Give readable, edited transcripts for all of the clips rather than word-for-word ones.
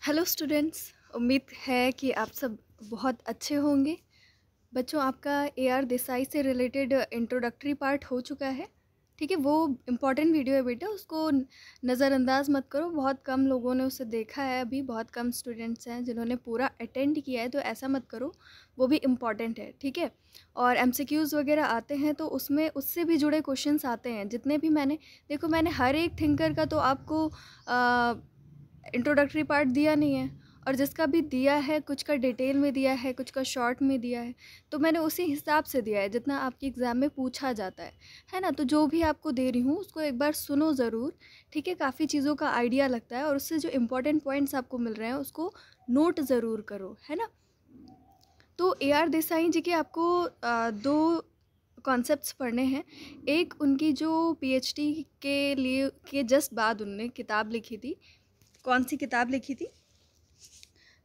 Hello students, उम्मीद है कि आप सब बहुत अच्छे होंगे। बच्चों, आपका AR देसाई से रिलेटेड इंट्रोडक्टरी पार्ट हो चुका है। ठीक है, वो इम्पॉर्टेंट वीडियो है बेटा, उसको नज़रअंदाज मत करो। बहुत कम लोगों ने उसे देखा है, अभी बहुत कम स्टूडेंट्स हैं जिन्होंने पूरा अटेंड किया है, तो ऐसा मत करो। वो भी इम्पॉर्टेंट है, ठीक है। और MCQs वगैरह आते हैं तो उसमें उससे भी जुड़े क्वेश्चंस आते हैं। जितने भी मैंने हर एक थिंकर का तो आपको इंट्रोडक्टरी पार्ट दिया नहीं है, और जिसका भी दिया है कुछ का डिटेल में दिया है, कुछ का शॉर्ट में दिया है। तो मैंने उसी हिसाब से दिया है जितना आपके एग्ज़ाम में पूछा जाता है ना। तो जो भी आपको दे रही हूँ उसको एक बार सुनो ज़रूर, ठीक है। काफ़ी चीज़ों का आइडिया लगता है, और उससे जो इम्पोर्टेंट पॉइंट्स आपको मिल रहे हैं उसको नोट ज़रूर करो, है ना। तो AR देसाई जी के आपको दो कॉन्सेप्ट्स पढ़ने हैं। एक, उनकी जो PhD के जस्ट बाद उनने किताब लिखी थी। कौन सी किताब लिखी थी?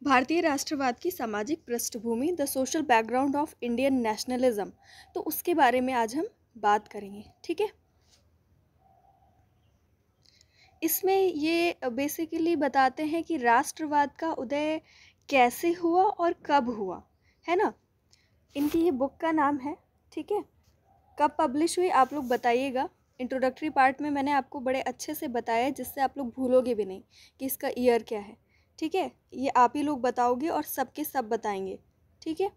भारतीय राष्ट्रवाद की सामाजिक पृष्ठभूमि, the social background of Indian nationalism. तो उसके बारे में आज हम बात करेंगे, ठीक है। इसमें ये बेसिकली बताते हैं कि राष्ट्रवाद का उदय कैसे हुआ और कब हुआ, है ना। इनकी ये बुक का नाम है, ठीक है। कब पब्लिश हुई आप लोग बताइएगा। इंट्रोडक्टरी पार्ट में मैंने आपको बड़े अच्छे से बताया है, जिससे आप लोग भूलोगे भी नहीं कि इसका ईयर क्या है, ठीक है। ये आप ही लोग बताओगे और सबके सब बताएंगे, ठीक है।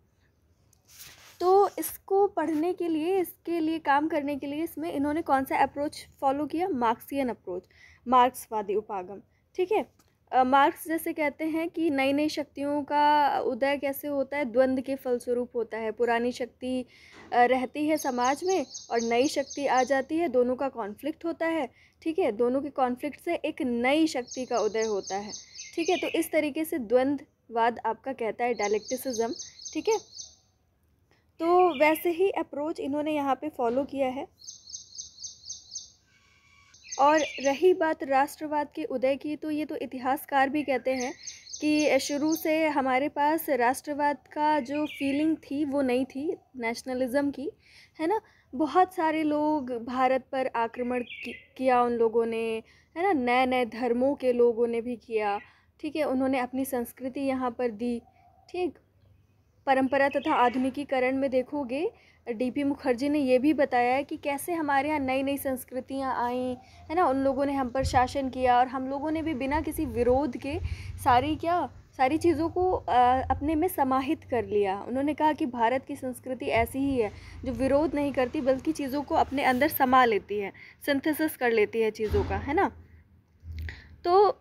तो इसको पढ़ने के लिए, इसके लिए काम करने के लिए इसमें इन्होंने कौन सा अप्रोच फॉलो किया? मार्क्सियन अप्रोच, मार्क्सवादी उपागम, ठीक है। मार्क्स जैसे कहते हैं कि नई नई शक्तियों का उदय कैसे होता है? द्वंद्व के फलस्वरूप होता है। पुरानी शक्ति रहती है समाज में और नई शक्ति आ जाती है, दोनों का कॉन्फ्लिक्ट होता है, ठीक है। दोनों के कॉन्फ्लिक्ट से एक नई शक्ति का उदय होता है, ठीक है। तो इस तरीके से द्वंद्ववाद आपका कहता है, डायलेक्टिसिज्म, ठीक है। तो वैसे ही अप्रोच इन्होंने यहाँ पे फॉलो किया है। और रही बात राष्ट्रवाद के उदय की, तो ये तो इतिहासकार भी कहते हैं कि शुरू से हमारे पास राष्ट्रवाद का जो फीलिंग थी वो नहीं थी, नेशनलिज्म की, है ना। बहुत सारे लोग भारत पर आक्रमण किया उन लोगों ने, है ना। नए नए धर्मों के लोगों ने भी किया, ठीक है। उन्होंने अपनी संस्कृति यहाँ पर दी, ठीक। परंपरा तथा आधुनिकीकरण में देखोगे, DP मुखर्जी ने ये भी बताया है कि कैसे हमारे यहाँ नई नई संस्कृतियाँ आईं, है ना। उन लोगों ने हम पर शासन किया और हम लोगों ने भी बिना किसी विरोध के सारी चीज़ों को अपने में समाहित कर लिया। उन्होंने कहा कि भारत की संस्कृति ऐसी ही है जो विरोध नहीं करती, बल्कि चीज़ों को अपने अंदर समा लेती है, सिंथेसिस कर लेती है चीज़ों का, है ना। तो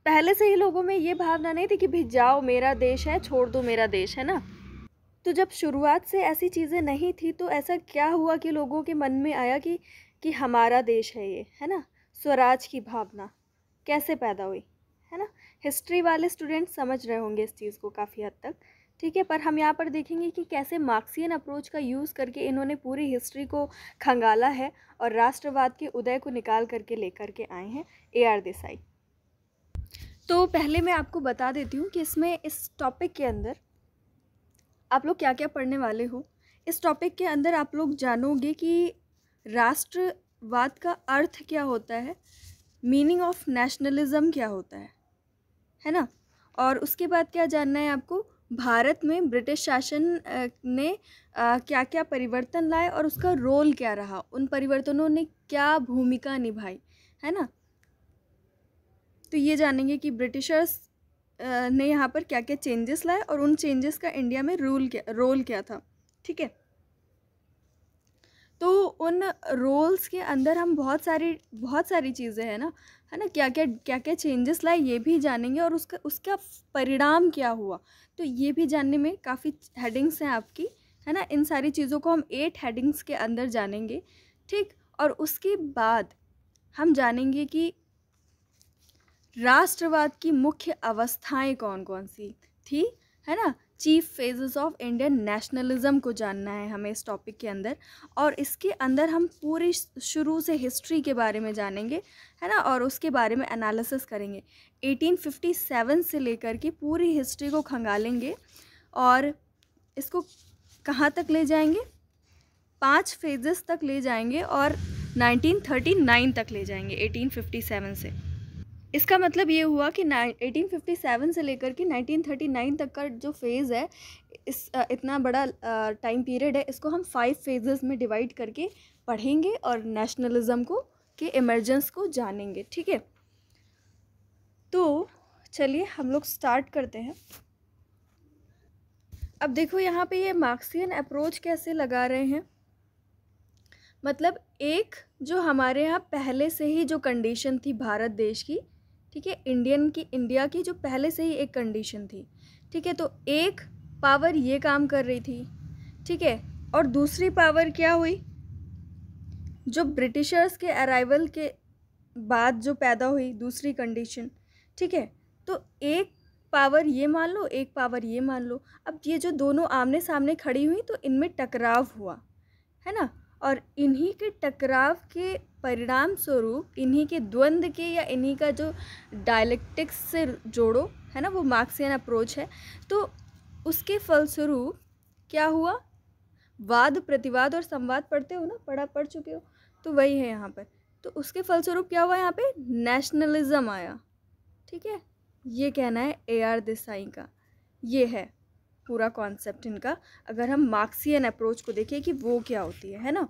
पहले से ही लोगों में ये भावना नहीं थी कि भाई जाओ, मेरा देश है, छोड़ दो मेरा देश, है ना। तो जब शुरुआत से ऐसी चीज़ें नहीं थी, तो ऐसा क्या हुआ कि लोगों के मन में आया कि हमारा देश है ये, है ना। स्वराज की भावना कैसे पैदा हुई, है ना। हिस्ट्री वाले स्टूडेंट समझ रहे होंगे इस चीज़ को काफ़ी हद तक, ठीक है। पर हम यहाँ पर देखेंगे कि कैसे मार्क्सियन अप्रोच का यूज़ करके इन्होंने पूरी हिस्ट्री को खंगाला है और राष्ट्रवाद के उदय को निकाल करके लेकर के आए हैं AR देसाई। तो पहले मैं आपको बता देती हूँ कि इसमें, इस टॉपिक के अंदर आप लोग क्या क्या पढ़ने वाले हो। इस टॉपिक के अंदर आप लोग जानोगे कि राष्ट्रवाद का अर्थ क्या होता है, मीनिंग ऑफ नेशनलिज्म क्या होता है ना। और उसके बाद क्या जानना है आपको, भारत में ब्रिटिश शासन ने क्या क्या परिवर्तन लाए और उसका रोल क्या रहा, उन परिवर्तनों ने क्या भूमिका निभाई, है ना। तो ये जानेंगे कि ब्रिटिशर्स ने यहाँ पर क्या क्या चेंजेस लाए और उन चेंजेस का इंडिया में रोल क्या था, ठीक है। तो उन रोल्स के अंदर हम बहुत सारी चीज़ें हैं ना, है ना। क्या क्या चेंजेस लाए ये भी जानेंगे, और उसका परिणाम क्या हुआ, तो ये भी जानने में काफ़ी हेडिंग्स हैं आपकी, है ना। इन सारी चीज़ों को हम 8 हेडिंग्स के अंदर जानेंगे, ठीक। और उसके बाद हम जानेंगे कि राष्ट्रवाद की मुख्य अवस्थाएं कौन कौन सी थी, है ना। Chief phases of Indian nationalism को जानना है हमें इस टॉपिक के अंदर, और इसके अंदर हम पूरी शुरू से हिस्ट्री के बारे में जानेंगे, है ना। और उसके बारे में एनालिसिस करेंगे, 1857 से लेकर के पूरी हिस्ट्री को खंगालेंगे और इसको कहाँ तक ले जाएंगे, 5 फेजेस तक ले जाएंगे और 1939 तक ले जाएंगे, 1857 से। इसका मतलब ये हुआ कि 1857 से लेकर के 1939 तक का जो फेज़ है, इस इतना बड़ा टाइम पीरियड है, इसको हम 5 फेजेस में डिवाइड करके पढ़ेंगे और नेशनलिज्म को के इमर्जेंस को जानेंगे, ठीक है। तो चलिए हम लोग स्टार्ट करते हैं। अब देखो यहाँ पे ये मार्क्सियन अप्रोच कैसे लगा रहे हैं, मतलब एक जो हमारे यहाँ पहले से ही जो कंडीशन थी भारत देश की, ठीक है, इंडिया की जो पहले से ही एक कंडीशन थी, ठीक है, तो एक पावर ये काम कर रही थी, ठीक है, और दूसरी पावर क्या हुई, जो ब्रिटिशर्स के अराइवल के बाद जो पैदा हुई दूसरी कंडीशन, ठीक है। तो एक पावर ये मान लो, एक पावर ये मान लो, अब ये जो दोनों आमने सामने खड़ी हुई तो इनमें टकराव हुआ, है ना, और इन्हीं के टकराव के परिणाम स्वरूप, इन्हीं के द्वंद्व के या इन्हीं का जो डायलेक्टिक्स से जोड़ो, है ना, वो मार्क्सियन अप्रोच है। तो उसके फलस्वरूप क्या हुआ, वाद प्रतिवाद और संवाद पढ़ते हो ना, पढ़ चुके हो, तो वही है यहाँ पर। तो उसके फलस्वरूप क्या हुआ, यहाँ पे नेशनलिज्म आया, ठीक है। ये कहना है AR देसाई का, ये है पूरा कॉन्सेप्ट इनका, अगर हम मार्क्सियन अप्रोच को देखें कि वो क्या होती है ना।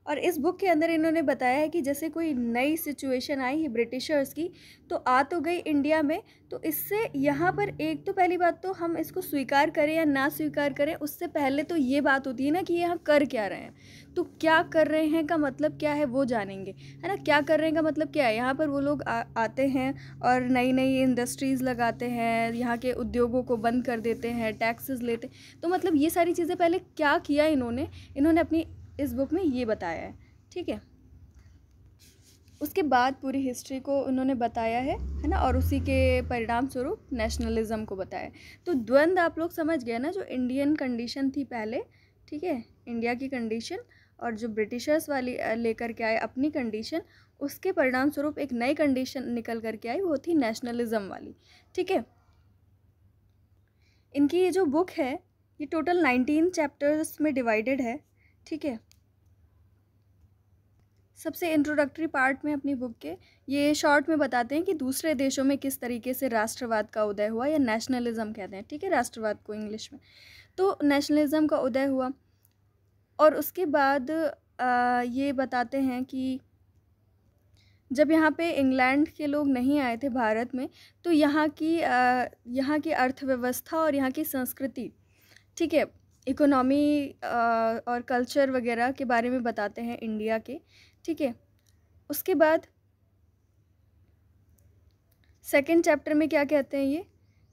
और इस बुक के अंदर इन्होंने बताया है कि जैसे कोई नई सिचुएशन आई है ब्रिटिशर्स की, तो आ तो गई इंडिया में, तो इससे यहाँ पर एक तो पहली बात तो हम इसको स्वीकार करें या ना स्वीकार करें, उससे पहले तो ये बात होती है ना कि यहाँ कर क्या रहे हैं, तो क्या कर रहे हैं का मतलब क्या है वो जानेंगे, है ना। क्या कर रहे हैं का मतलब क्या है, यहाँ पर वो लोग आते हैं और नई नई इंडस्ट्रीज़ लगाते हैं, यहाँ के उद्योगों को बंद कर देते हैं, टैक्सेस लेते, तो मतलब ये सारी चीज़ें पहले क्या किया इन्होंने अपनी इस बुक में ये बताया है, ठीक है। उसके बाद पूरी हिस्ट्री को उन्होंने बताया है ना, और उसी के परिणाम स्वरूप नेशनलिज्म को बताया। तो द्वंद्व आप लोग समझ गए ना, जो इंडियन कंडीशन थी पहले, ठीक है, इंडिया की कंडीशन, और जो ब्रिटिशर्स वाली लेकर के आए अपनी कंडीशन, उसके परिणाम स्वरूप एक नई कंडीशन निकल कर के आई, वो थी नेशनलिज्म वाली, ठीक है। इनकी ये जो बुक है ये टोटल 19 चैप्टर्स में डिवाइडेड है, ठीक है। सबसे इंट्रोडक्टरी पार्ट में अपनी बुक के ये शॉर्ट में बताते हैं कि दूसरे देशों में किस तरीके से राष्ट्रवाद का उदय हुआ, या नेशनलिज्म कहते हैं, ठीक है, राष्ट्रवाद को इंग्लिश में। तो नेशनलिज्म का उदय हुआ, और उसके बाद ये बताते हैं कि जब यहाँ पे इंग्लैंड के लोग नहीं आए थे भारत में, तो यहाँ की अर्थव्यवस्था और यहाँ की संस्कृति, ठीक है, इकोनॉमी और कल्चर वगैरह के बारे में बताते हैं इंडिया के, ठीक है। उसके बाद सेकंड चैप्टर में क्या कहते हैं, ये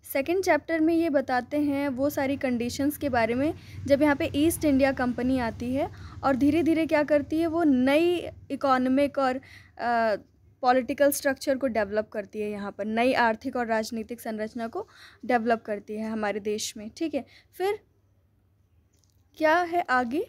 सेकंड चैप्टर में ये बताते हैं वो सारी कंडीशंस के बारे में, जब यहाँ पे ईस्ट इंडिया कंपनी आती है और धीरे धीरे क्या करती है, वो नई इकोनॉमिक और पॉलिटिकल स्ट्रक्चर को डेवलप करती है, यहाँ पर नई आर्थिक और राजनीतिक संरचना को डेवलप करती है हमारे देश में, ठीक है। फिर क्या है आगे,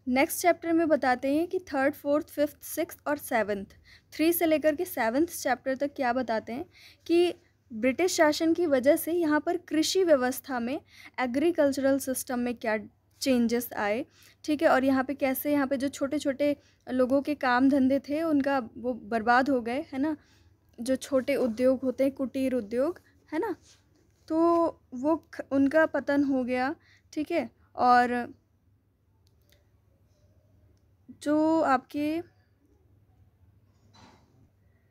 नेक्स्ट चैप्टर में बताते हैं कि थर्ड, फोर्थ, फिफ्थ, सिक्स्थ और सेवन्थ, 3 से लेकर के 7th चैप्टर तक क्या बताते हैं कि ब्रिटिश शासन की वजह से यहाँ पर कृषि व्यवस्था में, एग्रीकल्चरल सिस्टम में क्या चेंजेस आए, ठीक है, और यहाँ पे कैसे यहाँ पे जो छोटे छोटे लोगों के काम धंधे थे उनका वो बर्बाद हो गए, है ना, जो छोटे उद्योग होते हैं, कुटीर उद्योग, है ना, तो वो उनका पतन हो गया, ठीक है। और जो आपके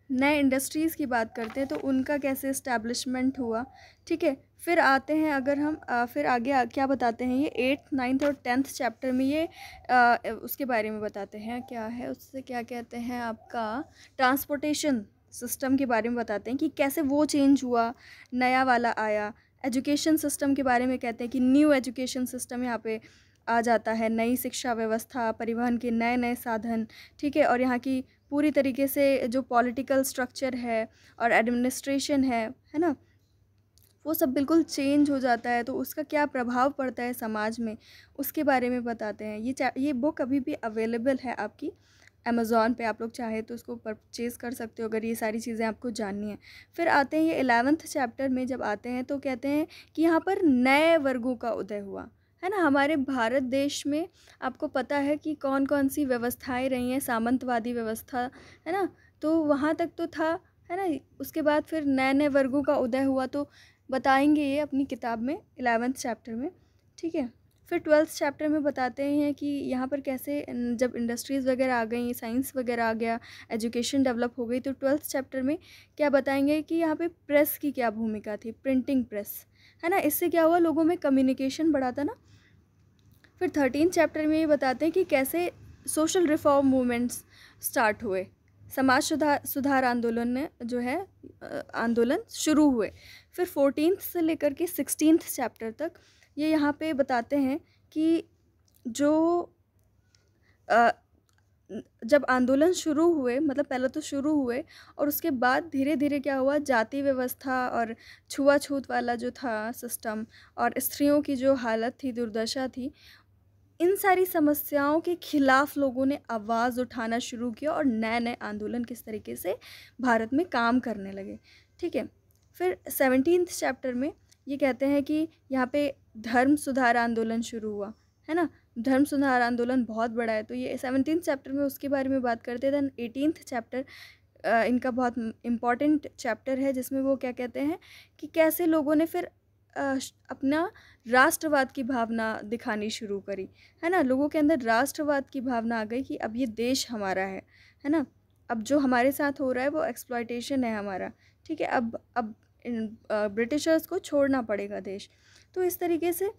नए इंडस्ट्रीज़ की बात करते हैं तो उनका कैसे इस्टेब्लिशमेंट हुआ, ठीक है। फिर आते हैं अगर हम फिर आगे क्या बताते हैं, ये 8th, 9th और 10th चैप्टर में ये उसके बारे में बताते हैं, क्या है उससे क्या कहते हैं, आपका ट्रांसपोर्टेशन सिस्टम के बारे में बताते हैं कि कैसे वो चेंज हुआ, नया वाला आया। एजुकेशन सिस्टम के बारे में कहते हैं कि न्यू एजुकेशन सिस्टम यहाँ पे आ जाता है, नई शिक्षा व्यवस्था, परिवहन के नए नए साधन, ठीक है, और यहाँ की पूरी तरीके से जो पॉलिटिकल स्ट्रक्चर है और एडमिनिस्ट्रेशन है ना, वो सब बिल्कुल चेंज हो जाता है, तो उसका क्या प्रभाव पड़ता है समाज में, उसके बारे में बताते हैं। ये बुक अभी भी अवेलेबल है आपकी अमेज़ॉन पे, आप लोग चाहे तो उसको परचेज़ कर सकते हो अगर ये सारी चीज़ें आपको जाननी है। फिर आते हैं ये 11th चैप्टर में, जब आते हैं तो कहते हैं कि यहाँ पर नए वर्गों का उदय हुआ, है ना। हमारे भारत देश में आपको पता है कि कौन कौन सी व्यवस्थाएं रही हैं, सामंतवादी व्यवस्था, है ना, तो वहाँ तक तो था, है ना। उसके बाद फिर नए नए वर्गों का उदय हुआ, तो बताएंगे ये अपनी किताब में 11th चैप्टर में, ठीक है। फिर 12th चैप्टर में बताते हैं कि यहाँ पर कैसे जब इंडस्ट्रीज़ वगैरह आ गई, साइंस वगैरह आ गया, एजुकेशन डेवलप हो गई, तो 12th चैप्टर में क्या बताएंगे कि यहाँ पे प्रेस की क्या भूमिका थी, प्रिंटिंग प्रेस, है ना। इससे क्या हुआ, लोगों में कम्युनिकेशन बढ़ा था ना। फिर 13th चैप्टर में ये बताते हैं कि कैसे सोशल रिफॉर्म मूवमेंट्स स्टार्ट हुए, समाज सुधार आंदोलन ने जो है आंदोलन शुरू हुए। फिर 14th से लेकर के 16th चैप्टर तक ये यहाँ पे बताते हैं कि जो अ, जब आंदोलन शुरू हुए, मतलब पहले तो शुरू हुए और उसके बाद धीरे धीरे क्या हुआ, जाति व्यवस्था और छुआछूत वाला जो था सिस्टम और स्त्रियों की जो हालत थी, दुर्दशा थी, इन सारी समस्याओं के खिलाफ लोगों ने आवाज़ उठाना शुरू किया और नए नए आंदोलन किस तरीके से भारत में काम करने लगे, ठीक है। फिर 17th चैप्टर में ये कहते हैं कि यहाँ पे धर्म सुधार आंदोलन शुरू हुआ, है ना। धर्म सुधार आंदोलन बहुत बड़ा है, तो ये 17th चैप्टर में उसके बारे में बात करते हैं। दैन 18th चैप्टर इनका बहुत इम्पॉर्टेंट चैप्टर है, जिसमें वो क्या कहते हैं कि कैसे लोगों ने फिर अपना राष्ट्रवाद की भावना दिखानी शुरू करी, है ना। लोगों के अंदर राष्ट्रवाद की भावना आ गई कि अब ये देश हमारा है ना। अब जो हमारे साथ हो रहा है वो एक्सप्लॉयटेशन है हमारा, ठीक है। अब ब्रिटिशर्स को छोड़ना पड़ेगा देश। तो इस तरीके से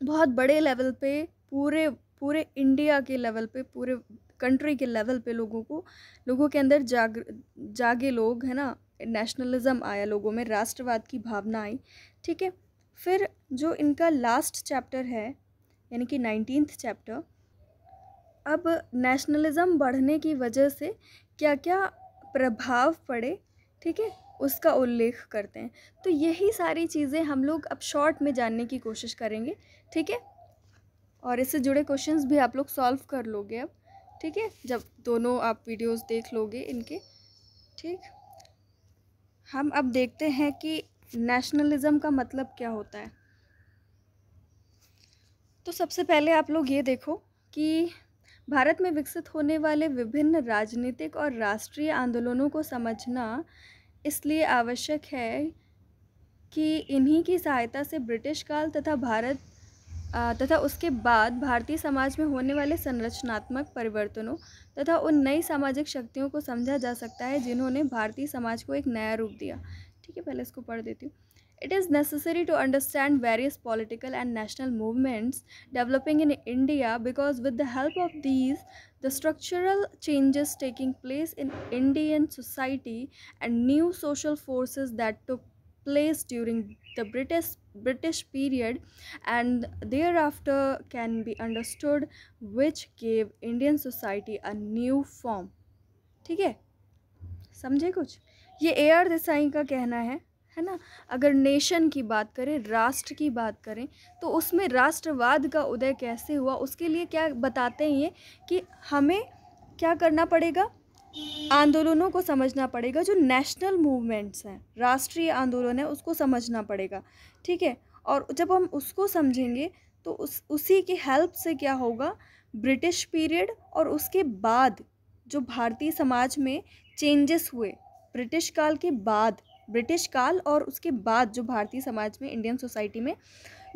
बहुत बड़े लेवल पे, पूरे पूरे इंडिया के लेवल पे, पूरे कंट्री के लेवल पे लोगों के अंदर जागे लोग, है ना। नेशनलिज्म आया लोगों में, राष्ट्रवाद की भावना आई, ठीक है। फिर जो इनका लास्ट चैप्टर है यानी कि 19th चैप्टर, अब नेशनलिज्म बढ़ने की वजह से क्या क्या प्रभाव पड़े, ठीक है, उसका उल्लेख करते हैं। तो यही सारी चीज़ें हम लोग अब शॉर्ट में जानने की कोशिश करेंगे, ठीक है। और इससे जुड़े क्वेश्चंस भी आप लोग सॉल्व कर लोगे अब, ठीक है, जब दोनों आप वीडियोस देख लोगे इनके, ठीक। हम अब देखते हैं कि नेशनलिज्म का मतलब क्या होता है। तो सबसे पहले आप लोग ये देखो कि भारत में विकसित होने वाले विभिन्न राजनीतिक और राष्ट्रीय आंदोलनों को समझना इसलिए आवश्यक है कि इन्हीं की सहायता से ब्रिटिश काल तथा उसके बाद भारतीय समाज में होने वाले संरचनात्मक परिवर्तनों तथा उन नई सामाजिक शक्तियों को समझा जा सकता है जिन्होंने भारतीय समाज को एक नया रूप दिया, ठीक है। पहले इसको पढ़ देती हूँ। It is necessary to understand various political and national movements developing in India because with the help of these, the structural changes taking place in Indian society and new social forces that took place during the British period and thereafter can be understood, which gave Indian society a new form, ठीक है। समझे कुछ? ये AR Desai का कहना है ना। अगर नेशन की बात करें, राष्ट्र की बात करें, तो उसमें राष्ट्रवाद का उदय कैसे हुआ, उसके लिए क्या बताते हैं ये कि हमें क्या करना पड़ेगा, आंदोलनों को समझना पड़ेगा। जो नेशनल मूवमेंट्स हैं, राष्ट्रीय आंदोलन है, उसको समझना पड़ेगा, ठीक है। और जब हम उसको समझेंगे तो उसी की हेल्प से क्या होगा, ब्रिटिश पीरियड और उसके बाद जो भारतीय समाज में चेंजेस हुए, ब्रिटिश काल के बाद, ब्रिटिश काल और उसके बाद जो भारतीय समाज में, इंडियन सोसाइटी में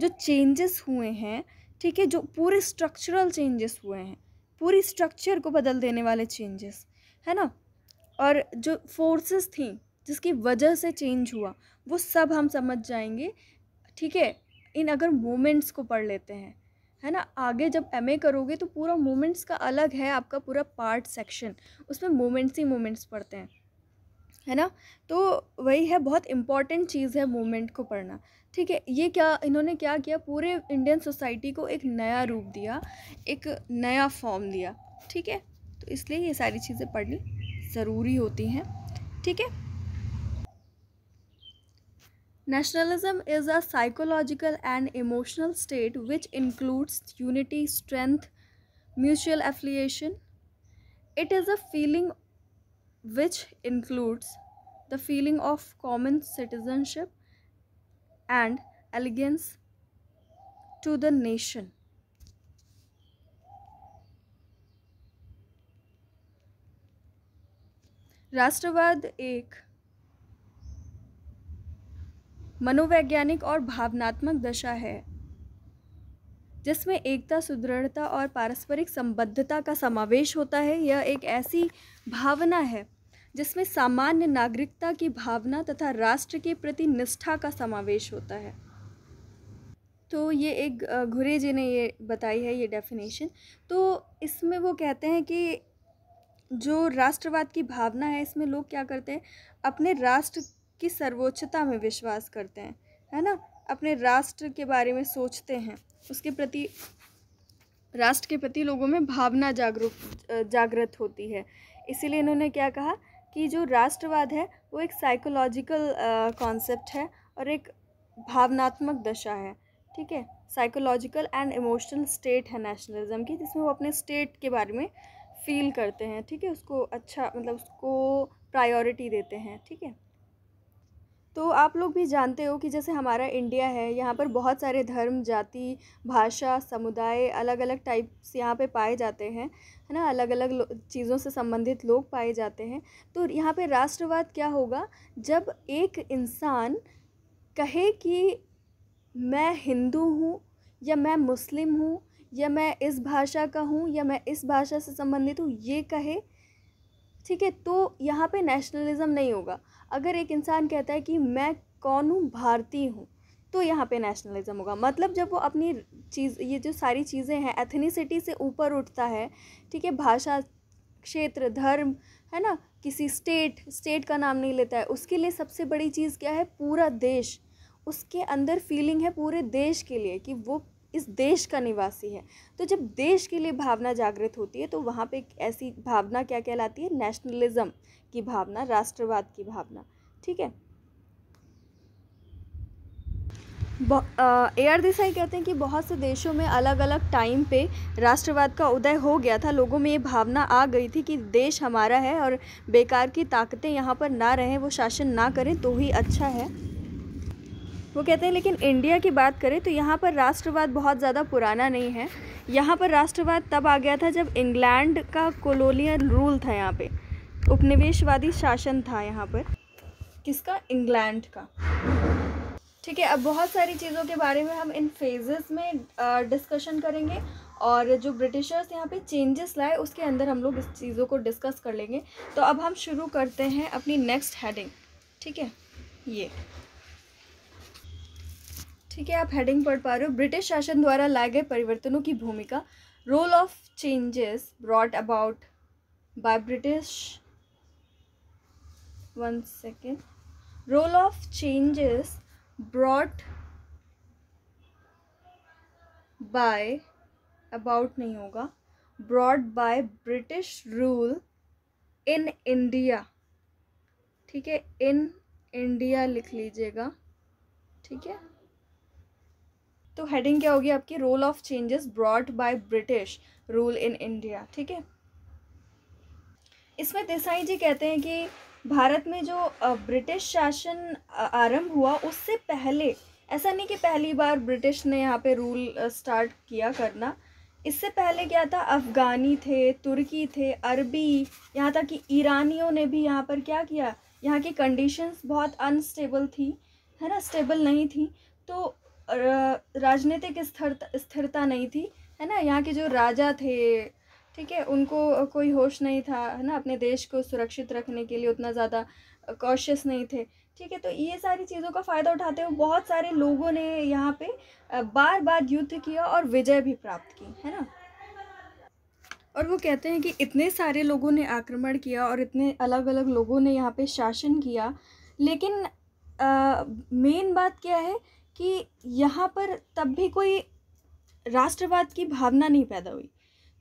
जो चेंजेस हुए हैं, ठीक है, जो पूरे स्ट्रक्चरल चेंजेस हुए हैं, पूरी स्ट्रक्चर को बदल देने वाले चेंजेस, है ना। और जो फोर्सेस थी जिसकी वजह से चेंज हुआ, वो सब हम समझ जाएंगे, ठीक है। इन अगर मोमेंट्स को पढ़ लेते हैं, है ना। आगे जब MA करोगे तो पूरा मोमेंट्स का अलग है आपका पूरा पार्ट सेक्शन, उसमें मोमेंट्स ही मोमेंट्स पढ़ते हैं, है ना। तो वही है, बहुत इम्पॉर्टेंट चीज़ है मूवमेंट को पढ़ना, ठीक है। ये क्या इन्होंने क्या किया, पूरे इंडियन सोसाइटी को एक नया रूप दिया, एक नया फॉर्म दिया, ठीक है। तो इसलिए ये सारी चीज़ें पढ़नी ज़रूरी होती हैं, ठीक है। Nationalism is a psychological and emotional state which includes unity, strength, mutual affiliation. It is a feeling which includes the feeling of common citizenship and elegance, to the nation. राष्ट्रवाद एक मनोवैज्ञानिक और भावनात्मक दशा है जिसमें एकता, सुदृढ़ता और पारस्परिक संबद्धता का समावेश होता है। यह एक ऐसी भावना है जिसमें सामान्य नागरिकता की भावना तथा राष्ट्र के प्रति निष्ठा का समावेश होता है। तो ये एक घुरे जी ने ये बताई है ये डेफिनेशन। तो इसमें वो कहते हैं कि जो राष्ट्रवाद की भावना है, इसमें लोग क्या करते हैं, अपने राष्ट्र की सर्वोच्चता में विश्वास करते हैं, है ना, अपने राष्ट्र के बारे में सोचते हैं, उसके प्रति, राष्ट्र के प्रति लोगों में भावना जागृत होती है। इसीलिए इन्होंने क्या कहा कि जो राष्ट्रवाद है वो एक साइकोलॉजिकल कॉन्सेप्ट है और एक भावनात्मक दशा है। ठीक है, साइकोलॉजिकल एंड इमोशनल स्टेट है नेशनलिज्म की, जिसमें वो अपने स्टेट के बारे में फील करते हैं। ठीक है, उसको अच्छा, मतलब उसको प्रायोरिटी देते हैं। ठीक है, तो आप लोग भी जानते हो कि जैसे हमारा इंडिया है, यहाँ पर बहुत सारे धर्म, जाति, भाषा, समुदाय, अलग अलग टाइप्स यहाँ पे पाए जाते हैं, है ना, अलग अलग चीज़ों से संबंधित लोग पाए जाते हैं। तो यहाँ पे राष्ट्रवाद क्या होगा, जब एक इंसान कहे कि मैं हिंदू हूँ या मैं मुस्लिम हूँ या मैं इस भाषा का हूँ या मैं इस भाषा से संबंधित हूँ, ये कहे, ठीक है, तो यहाँ पे नेशनलिज्म नहीं होगा। अगर एक इंसान कहता है कि मैं कौन हूँ, भारतीय हूँ, तो यहाँ पे नेशनलिज्म होगा। मतलब जब वो अपनी चीज़, ये जो सारी चीज़ें हैं, एथनिसिटी से ऊपर उठता है, ठीक है, भाषा, क्षेत्र, धर्म, है ना, किसी स्टेट का नाम नहीं लेता है, उसके लिए सबसे बड़ी चीज़ क्या है, पूरा देश। उसके अंदर फीलिंग है पूरे देश के लिए कि वो इस देश का निवासी है। तो जब देश के लिए भावना जागृत होती है तो वहाँ पे एक ऐसी भावना क्या कहलाती है, नेशनलिज्म की भावना, राष्ट्रवाद की भावना। ठीक है, AR देसाई कहते हैं कि बहुत से देशों में अलग अलग टाइम पे राष्ट्रवाद का उदय हो गया था। लोगों में ये भावना आ गई थी कि देश हमारा है और बेकार की ताकतें यहाँ पर ना रहें, वो शासन ना करें तो ही अच्छा है। वो कहते हैं लेकिन इंडिया की बात करें तो यहाँ पर राष्ट्रवाद बहुत ज़्यादा पुराना नहीं है। यहाँ पर राष्ट्रवाद तब आ गया था जब इंग्लैंड का कॉलोनियल रूल था, यहाँ पे उपनिवेशवादी शासन था यहाँ पर। किसका? इंग्लैंड का। ठीक है, अब बहुत सारी चीज़ों के बारे में हम इन फेजेस में डिस्कशन करेंगे और जो ब्रिटिशर्स यहाँ पे चेंजेस लाए उसके अंदर हम लोग इस चीज़ों को डिस्कस कर लेंगे। तो अब हम शुरू करते हैं अपनी नेक्स्ट हेडिंग। ठीक है, ये ठीक है, आप हेडिंग पढ़ पा रहे हो, ब्रिटिश शासन द्वारा लाए गए परिवर्तनों की भूमिका, role of changes brought about by British, one second, role of changes brought by, about नहीं होगा, brought by British rule in India. ठीक है, इन इंडिया लिख लीजिएगा। ठीक है, तो हेडिंग क्या होगी आपकी, role of changes brought by British rule in India. ठीक है, इसमें देसाई जी कहते हैं कि भारत में जो ब्रिटिश शासन आरंभ हुआ उससे पहले, ऐसा नहीं कि पहली बार ब्रिटिश ने यहाँ पे रूल स्टार्ट किया करना, इससे पहले क्या था, अफ़गानी थे, तुर्की थे, अरबी, यहाँ तक कि ईरानियों ने भी यहाँ पर क्या किया, यहाँ की कंडीशंस बहुत अनस्टेबल थी, है ना, स्टेबल नहीं थी, तो राजनीतिक स्थिरता नहीं थी, है ना, यहाँ के जो राजा थे, ठीक है, उनको कोई होश नहीं था, है ना, अपने देश को सुरक्षित रखने के लिए उतना ज़्यादा कॉशियस नहीं थे। ठीक है, तो ये सारी चीज़ों का फ़ायदा उठाते हुए बहुत सारे लोगों ने यहाँ पे बार बार युद्ध किया और विजय भी प्राप्त की, है ना। और वो कहते हैं कि इतने सारे लोगों ने आक्रमण किया और इतने अलग अलग लोगों ने यहाँ पे शासन किया, लेकिन मेन बात क्या है कि यहाँ पर तब भी कोई राष्ट्रवाद की भावना नहीं पैदा हुई।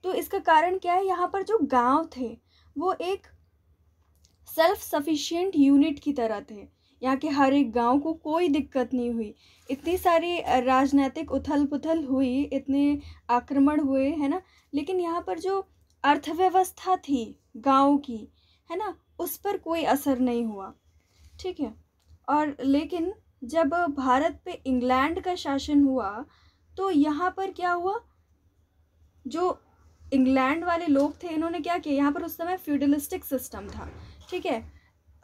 तो इसका कारण क्या है, यहाँ पर जो गांव थे वो एक सेल्फ सफिशिएंट यूनिट की तरह थे, यहाँ के हर एक गांव को कोई दिक्कत नहीं हुई। इतनी सारी राजनीतिक उथल पुथल हुई, इतने आक्रमण हुए, है ना, लेकिन यहाँ पर जो अर्थव्यवस्था थी गांव की, है ना, उस पर कोई असर नहीं हुआ। ठीक है, और लेकिन जब भारत पे इंग्लैंड का शासन हुआ तो यहाँ पर क्या हुआ, जो इंग्लैंड वाले लोग थे इन्होंने क्या किया, यहाँ पर उस समय फ्यूडलिस्टिक सिस्टम था, ठीक है,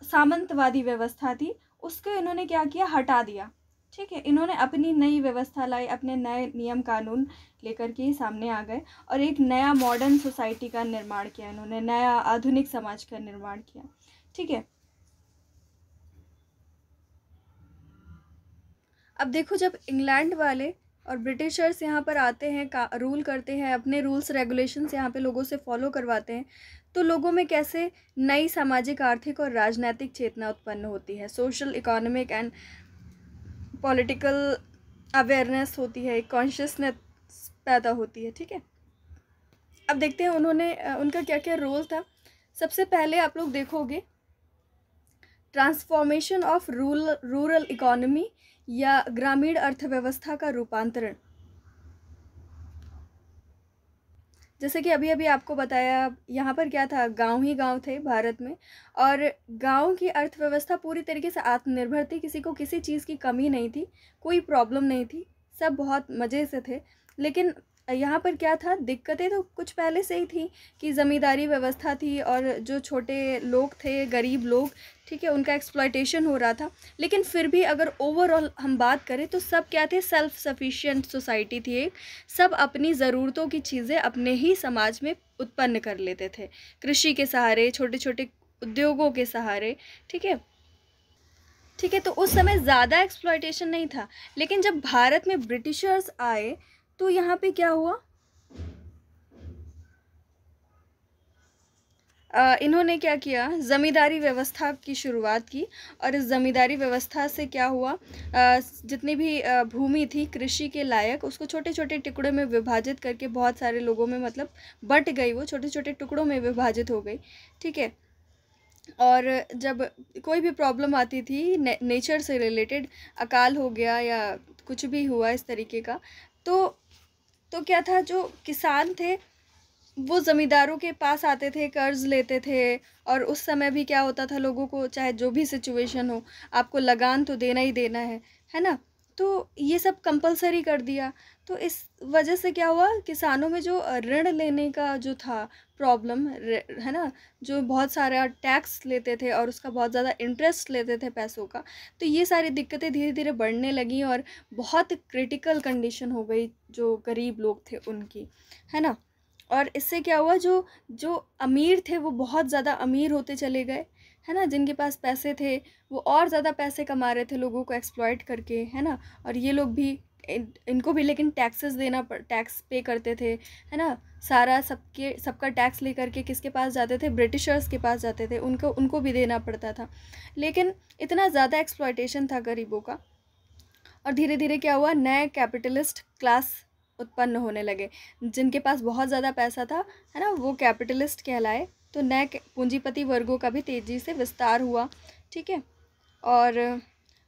सामंतवादी व्यवस्था थी, उसको इन्होंने क्या किया, हटा दिया, ठीक है। इन्होंने अपनी नई व्यवस्था लाई, अपने नए नियम कानून लेकर के सामने आ गए और एक नया मॉडर्न सोसाइटी का निर्माण किया, इन्होंने नया आधुनिक समाज का निर्माण किया, ठीक है। अब देखो, जब इंग्लैंड वाले और ब्रिटिशर्स यहाँ पर आते हैं, रूल करते हैं, अपने रूल्स रेगुलेशंस यहाँ पे लोगों से फॉलो करवाते हैं, तो लोगों में कैसे नई सामाजिक, आर्थिक और राजनीतिक चेतना उत्पन्न होती है, social, economic and political awareness होती है, एक कॉन्शियसनेस पैदा होती है, ठीक है। अब देखते हैं उन्होंने उनका क्या क्या रोल था। सबसे पहले आप लोग देखोगे ट्रांसफॉर्मेशन ऑफ रूरल इकोनॉमी या ग्रामीण अर्थव्यवस्था का रूपांतरण। जैसे कि अभी अभी आपको बताया, यहाँ पर क्या था, गांव ही गांव थे भारत में, और गांव की अर्थव्यवस्था पूरी तरीके से आत्मनिर्भर थी, किसी को किसी चीज़ की कमी नहीं थी, कोई प्रॉब्लम नहीं थी, सब बहुत मज़े से थे। लेकिन यहाँ पर क्या था, दिक्कतें तो कुछ पहले से ही थी कि ज़मींदारी व्यवस्था थी और जो छोटे लोग थे, गरीब लोग, ठीक है, उनका एक्सप्लॉयटेशन हो रहा था। लेकिन फिर भी अगर ओवरऑल हम बात करें तो सब क्या थे, सेल्फ सफिशिएंट सोसाइटी थी एक, सब अपनी ज़रूरतों की चीज़ें अपने ही समाज में उत्पन्न कर लेते थे, कृषि के सहारे, छोटे छोटे उद्योगों के सहारे, ठीक है, ठीक है। तो उस समय ज़्यादा एक्सप्लॉयटेशन नहीं था। लेकिन जब भारत में ब्रिटिशर्स आए तो यहाँ पे क्या हुआ, इन्होंने क्या किया, ज़मींदारी व्यवस्था की शुरुआत की, और इस ज़मींदारी व्यवस्था से क्या हुआ, जितनी भी भूमि थी कृषि के लायक, उसको छोटे छोटे टुकड़ों में विभाजित करके बहुत सारे लोगों में मतलब बंट गई, वो छोटे छोटे टुकड़ों में विभाजित हो गई, ठीक है। और जब कोई भी प्रॉब्लम आती थी नेचर से रिलेटेड, अकाल हो गया या कुछ भी हुआ इस तरीके का, तो क्या था, जो किसान थे वो ज़मींदारों के पास आते थे, कर्ज लेते थे, और उस समय भी क्या होता था, लोगों को चाहे जो भी सिचुएशन हो, आपको लगान तो देना ही देना है ना। तो ये सब कंपलसरी कर दिया। तो इस वजह से क्या हुआ, किसानों में जो ऋण लेने का जो था प्रॉब्लम, है ना, जो बहुत सारा टैक्स लेते थे और उसका बहुत ज़्यादा इंटरेस्ट लेते थे पैसों का, तो ये सारी दिक्कतें धीरे धीरे बढ़ने लगी और बहुत क्रिटिकल कंडीशन हो गई जो गरीब लोग थे उनकी, है ना। और इससे क्या हुआ, जो जो अमीर थे वो बहुत ज़्यादा अमीर होते चले गए, है ना, जिनके पास पैसे थे वो और ज़्यादा पैसे कमा रहे थे लोगों को एक्सप्लॉइट करके, है ना। और ये लोग भी, इनको भी लेकिन टैक्स पे करते थे, है ना, सारा सबका टैक्स लेकर के किसके पास जाते थे, ब्रिटिशर्स के पास जाते थे, उनको भी देना पड़ता था। लेकिन इतना ज़्यादा एक्सप्लॉइटेशन था गरीबों का, और धीरे धीरे क्या हुआ, नए कैपिटलिस्ट क्लास उत्पन्न होने लगे, जिनके पास बहुत ज़्यादा पैसा था, है ना, वो कैपिटलिस्ट कहलाए। तो नए पूंजीपति वर्गों का भी तेज़ी से विस्तार हुआ, ठीक है। और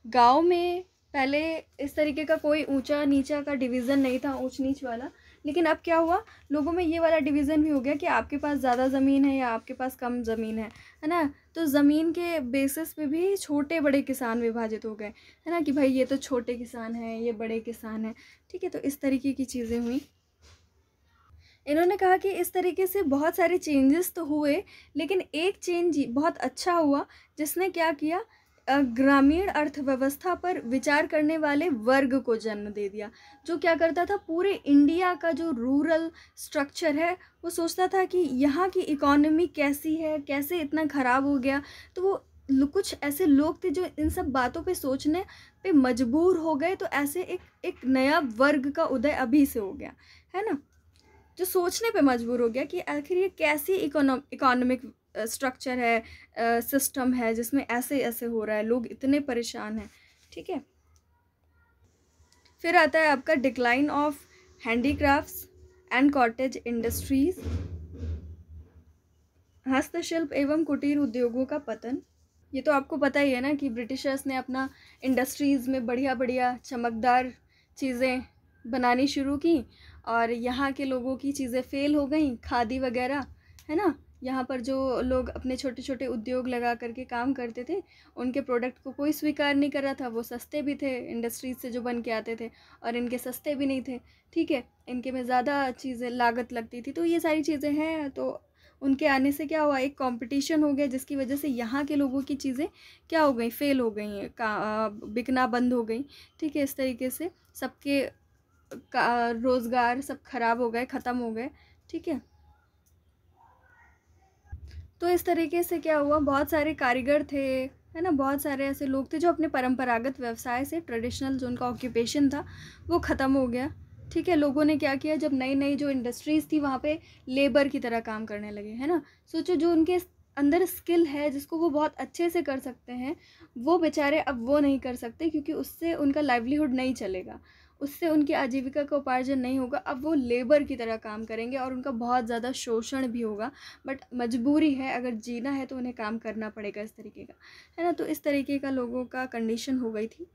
गांव में पहले इस तरीके का कोई ऊंचा नीचा का डिवीज़न नहीं था, ऊंच नीच वाला। लेकिन अब क्या हुआ, लोगों में ये वाला डिवीज़न भी हो गया कि आपके पास ज़्यादा ज़मीन है या आपके पास कम ज़मीन है ना। तो ज़मीन के बेसिस पे भी छोटे बड़े किसान विभाजित हो गए, है ना, कि भाई ये तो छोटे किसान हैं, ये बड़े किसान हैं, ठीक है। तो इस तरीके की चीज़ें हुई। इन्होंने कहा कि इस तरीके से बहुत सारे चेंजेस तो हुए, लेकिन एक चेंज बहुत अच्छा हुआ, जिसने क्या किया, ग्रामीण अर्थव्यवस्था पर विचार करने वाले वर्ग को जन्म दे दिया, जो क्या करता था, पूरे इंडिया का जो रूरल स्ट्रक्चर है वो सोचता था कि यहाँ की इकोनॉमी कैसी है, कैसे इतना ख़राब हो गया। तो वो कुछ ऐसे लोग थे जो इन सब बातों पे सोचने पे मजबूर हो गए। तो ऐसे एक नया वर्ग का उदय अभी से हो गया, है ना, जो सोचने पे मजबूर हो गया कि आखिर ये कैसी इकोनॉमिक स्ट्रक्चर है, सिस्टम है, जिसमें ऐसे ऐसे हो रहा है, लोग इतने परेशान हैं, ठीक है। फिर आता है आपका decline of handicrafts and cottage industries, हस्तशिल्प एवं कुटीर उद्योगों का पतन। ये तो आपको पता ही है ना कि ब्रिटिशर्स ने अपना इंडस्ट्रीज़ में बढ़िया बढ़िया चमकदार चीज़ें बनानी शुरू की, और यहाँ के लोगों की चीज़ें फेल हो गई, खादी वगैरह, है ना, यहाँ पर जो लोग अपने छोटे छोटे उद्योग लगा करके काम करते थे, उनके प्रोडक्ट को कोई स्वीकार नहीं कर रहा था। वो सस्ते भी थे इंडस्ट्रीज से जो बन के आते थे, और इनके सस्ते भी नहीं थे। ठीक है, इनके में ज़्यादा चीज़ें लागत लगती थी। तो ये सारी चीज़ें हैं, तो उनके आने से क्या हुआ, एक कंपटीशन हो गया, जिसकी वजह से यहाँ के लोगों की चीज़ें क्या हो गई, फेल हो गई, बिकना बंद हो गई। ठीक है, इस तरीके से सबके रोज़गार सब खराब हो गए, ख़त्म हो गए। ठीक है, तो इस तरीके से क्या हुआ, बहुत सारे कारीगर थे, है ना, बहुत सारे ऐसे लोग थे जो अपने परंपरागत व्यवसाय से, ट्रेडिशनल जो उनका ऑक्यूपेशन था वो ख़त्म हो गया। ठीक है, लोगों ने क्या किया, जब नई नई जो इंडस्ट्रीज़ थी वहाँ पे लेबर की तरह काम करने लगे, है ना। सोचो, जो उनके अंदर स्किल है, जिसको वो बहुत अच्छे से कर सकते हैं, वो बेचारे अब वो नहीं कर सकते, क्योंकि उससे उनका लाइवलीहुड नहीं चलेगा, उससे उनकी आजीविका का उपार्जन नहीं होगा। अब वो लेबर की तरह काम करेंगे और उनका बहुत ज़्यादा शोषण भी होगा। बट मजबूरी है, अगर जीना है तो उन्हें काम करना पड़ेगा, इस तरीके का, है ना। तो इस तरीके का लोगों का कंडीशन हो गई थी।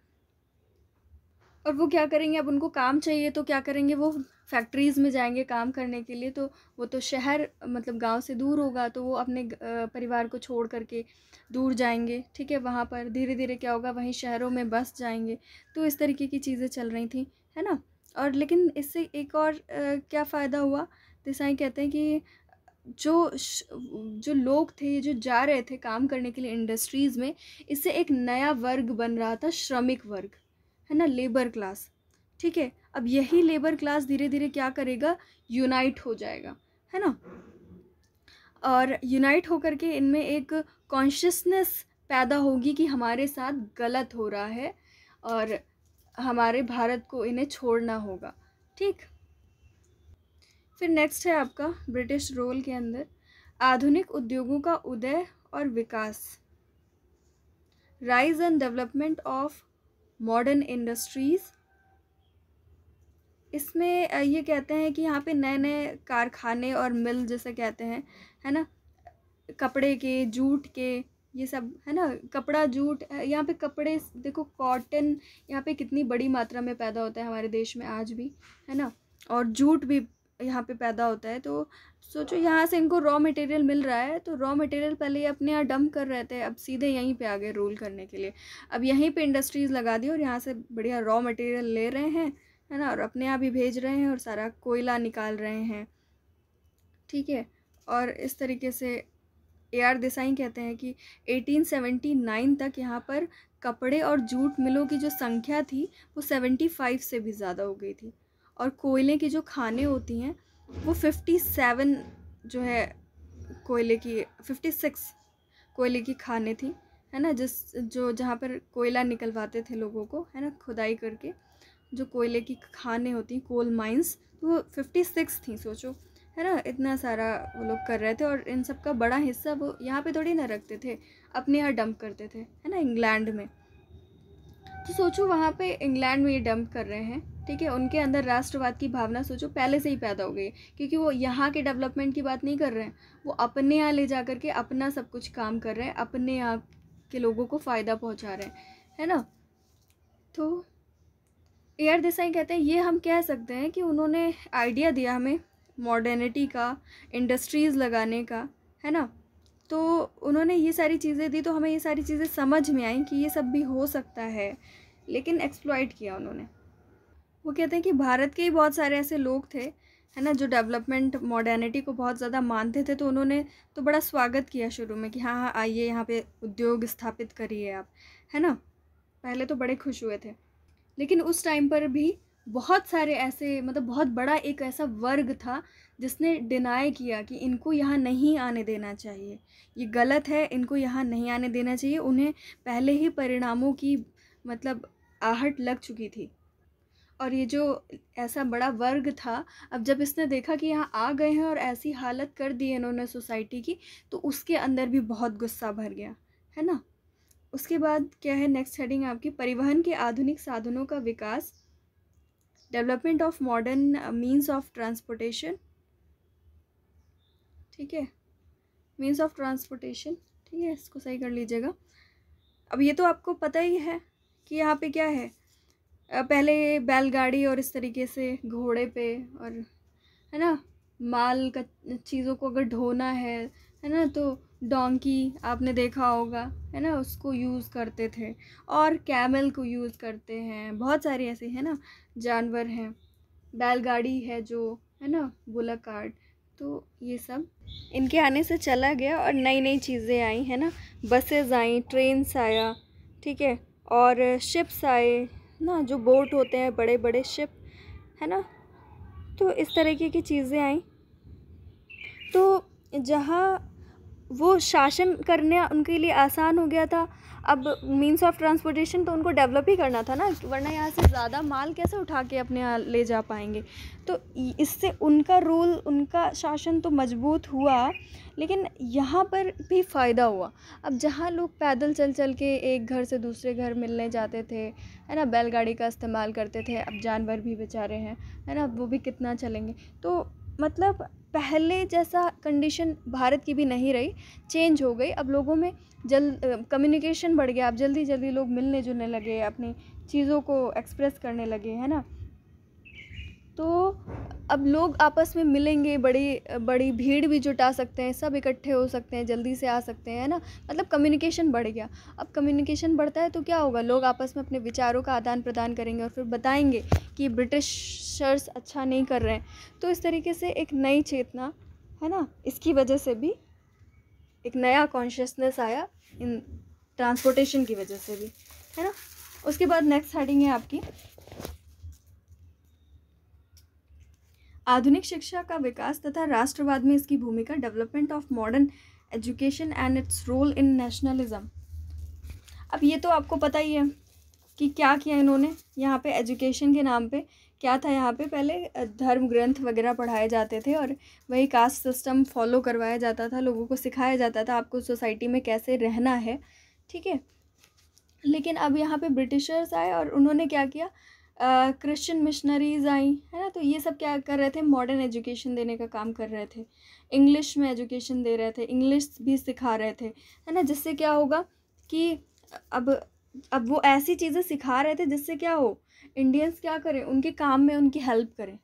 और वो क्या करेंगे, अब उनको काम चाहिए तो क्या करेंगे, वो फैक्ट्रीज़ में जाएंगे काम करने के लिए। तो वो तो शहर, मतलब गांव से दूर होगा, तो वो अपने परिवार को छोड़ करके दूर जाएंगे। ठीक है, वहाँ पर धीरे धीरे क्या होगा, वहीं शहरों में बस जाएंगे। तो इस तरीके की चीज़ें चल रही थी, है ना। और लेकिन इससे एक और क्या फ़ायदा हुआ, देसाई कहते हैं कि जो लोग थे, जो जा रहे थे काम करने के लिए इंडस्ट्रीज़ में, इससे एक नया वर्ग बन रहा था, श्रमिक वर्ग, है ना, लेबर क्लास। ठीक है, अब यही लेबर क्लास धीरे धीरे क्या करेगा, यूनाइट हो जाएगा, है ना। और यूनाइट होकर के इनमें एक कॉन्शियसनेस पैदा होगी कि हमारे साथ गलत हो रहा है और हमारे भारत को इन्हें छोड़ना होगा। ठीक, फिर नेक्स्ट है आपका ब्रिटिश रोल के अंदर आधुनिक उद्योगों का उदय और विकास, rise and development of modern industries. इसमें ये कहते हैं कि यहाँ पे नए नए कारखाने और मिल जैसे कहते हैं, है ना, कपड़े के, जूट के, ये सब, है ना, कपड़ा, जूट, यहाँ पे कपड़े देखो, कॉटन यहाँ पे कितनी बड़ी मात्रा में पैदा होता है हमारे देश में आज भी, है ना। और जूट भी यहाँ पे पैदा होता है। तो सोचो, यहाँ से इनको रॉ मटेरियल मिल रहा है, तो रॉ मटेरियल पहले ये अपने यहाँ डंप कर रहे थे, अब सीधे यहीं पे आ गए रोल करने के लिए। अब यहीं पे इंडस्ट्रीज़ लगा दी और यहाँ से बढ़िया रॉ मटेरियल ले रहे हैं, है ना, और अपने यहाँ भी भेज रहे हैं और सारा कोयला निकाल रहे हैं। ठीक है, और इस तरीके से AR देसाई कहते हैं कि 1879 तक यहाँ पर कपड़े और जूट मिलों की जो संख्या थी वो 75 से भी ज़्यादा हो गई थी। और कोयले की जो खानें होती हैं वो 57 जो है, कोयले की 56 कोयले की खानें थी, है ना, जहाँ पर कोयला निकलवाते थे लोगों को, है ना, खुदाई करके जो कोयले की खानें होती, कोल माइंस, तो वो 56 थी। सोचो, है ना, इतना सारा वो लोग कर रहे थे। और इन सब का बड़ा हिस्सा वो यहाँ पे थोड़ी ना रखते थे, अपने यहाँ डंप करते थे, है ना, इंग्लैंड में। तो सोचो, वहाँ पे इंग्लैंड में ये डंप कर रहे हैं। ठीक है, उनके अंदर राष्ट्रवाद की भावना सोचो पहले से ही पैदा हो गई, क्योंकि वो यहाँ के डेवलपमेंट की बात नहीं कर रहे हैं, वो अपने यहाँ ले जा करके अपना सब कुछ काम कर रहे हैं, अपने यहाँ के लोगों को फ़ायदा पहुँचा रहे हैं, है ना। तो AR देसाई कहते हैं, ये हम कह सकते हैं कि उन्होंने आइडिया दिया हमें मॉडर्निटी का, इंडस्ट्रीज़ लगाने का, है ना। तो उन्होंने ये सारी चीज़ें दी, तो हमें ये सारी चीज़ें समझ में आई कि ये सब भी हो सकता है, लेकिन एक्सप्लॉइट किया उन्होंने। वो कहते हैं कि भारत के ही बहुत सारे ऐसे लोग थे, है ना, जो डेवलपमेंट, मॉडर्निटी को बहुत ज़्यादा मानते थे। तो उन्होंने तो बड़ा स्वागत किया शुरू में कि हाँ हाँ आइए, यहाँ पे उद्योग स्थापित करिए आप, है ना। पहले तो बड़े खुश हुए थे। लेकिन उस टाइम पर भी बहुत सारे ऐसे, मतलब बहुत बड़ा एक ऐसा वर्ग था जिसने डिनाई किया कि इनको यहाँ नहीं आने देना चाहिए, ये गलत है, इनको यहाँ नहीं आने देना चाहिए। उन्हें पहले ही परिणामों की, मतलब, आहट लग चुकी थी। और ये जो ऐसा बड़ा वर्ग था, अब जब इसने देखा कि यहाँ आ गए हैं और ऐसी हालत कर दी है इन्होंने सोसाइटी की, तो उसके अंदर भी बहुत गुस्सा भर गया, है ना। उसके बाद क्या है, नेक्स्ट हेडिंग आपकी, परिवहन के आधुनिक साधनों का विकास, development of modern means of transportation. ठीक है, मीन्स ऑफ ट्रांसपोर्टेशन, ठीक है, इसको सही कर लीजिएगा। अब ये तो आपको पता ही है कि यहाँ पे क्या है, पहले बैलगाड़ी और इस तरीके से घोड़े पे, और, है ना, माल का, चीज़ों को अगर ढोना है है ना। तो डोंकी आपने देखा होगा, है ना, उसको यूज़ करते थे, और कैमल को यूज़ करते हैं। बहुत सारे ऐसे है ना जानवर हैं। बैलगाड़ी है जो, है ना, बुलक कार्ट। तो ये सब इनके आने से चला गया और नई नई चीज़ें आई, है ना। बसेस आई, ट्रेन्स आया, ठीक है, और शिप्स आए ना, जो बोट होते हैं, बड़े बड़े शिप, है ना। तो इस तरीके की चीज़ें आई। तो जहाँ वो शासन करना उनके लिए आसान हो गया था, अब मीन्स ऑफ ट्रांसपोर्टेशन तो उनको डेवलप ही करना था ना, वरना यहाँ से ज़्यादा माल कैसे उठा के अपने यहाँ ले जा पाएंगे। तो इससे उनका रूल, उनका शासन तो मजबूत हुआ, लेकिन यहाँ पर भी फ़ायदा हुआ। अब जहाँ लोग पैदल चल चल के एक घर से दूसरे घर मिलने जाते थे, है ना, बैलगाड़ी का इस्तेमाल करते थे, अब जानवर भी बेचारे हैं, है ना, वो भी कितना चलेंगे। तो मतलब पहले जैसा कंडीशन भारत की भी नहीं रही, चेंज हो गई। अब लोगों में कम्युनिकेशन बढ़ गया, अब जल्दी जल्दी लोग मिलने जुलने लगे, अपनी चीज़ों को एक्सप्रेस करने लगे, है ना। तो अब लोग आपस में मिलेंगे, बड़ी बड़ी भीड़ भी जुटा सकते हैं, सब इकट्ठे हो सकते हैं, जल्दी से आ सकते हैं, है ना। मतलब कम्युनिकेशन बढ़ गया। अब कम्युनिकेशन बढ़ता है तो क्या होगा, लोग आपस में अपने विचारों का आदान प्रदान करेंगे और फिर बताएंगे कि ब्रिटिशर्स अच्छा नहीं कर रहे हैं। तो इस तरीके से एक नई चेतना, है ना, इसकी वजह से भी एक नया कॉन्शियसनेस आया, इन ट्रांसपोर्टेशन की वजह से भी, है ना। उसके बाद नेक्स्ट हेडिंग है आपकी आधुनिक शिक्षा का विकास तथा राष्ट्रवाद में इसकी भूमिका, development of modern education and its role in nationalism. अब ये तो आपको पता ही है कि क्या किया इन्होंने यहाँ पे एजुकेशन के नाम पे। क्या था यहाँ पे, पहले धर्म ग्रंथ वगैरह पढ़ाए जाते थे और वही कास्ट सिस्टम फॉलो करवाया जाता था, लोगों को सिखाया जाता था आपको सोसाइटी में कैसे रहना है, ठीक है। लेकिन अब यहाँ पे ब्रिटिशर्स आए और उन्होंने क्या किया, क्रिश्चियन मिशनरीज आई, है ना। तो ये सब क्या कर रहे थे, मॉडर्न एजुकेशन देने का काम कर रहे थे, इंग्लिश में एजुकेशन दे रहे थे, इंग्लिश भी सिखा रहे थे, है ना। जिससे क्या होगा कि अब वो ऐसी चीज़ें सिखा रहे थे जिससे क्या हो, इंडियंस क्या करें, उनके काम में उनकी हेल्प करें,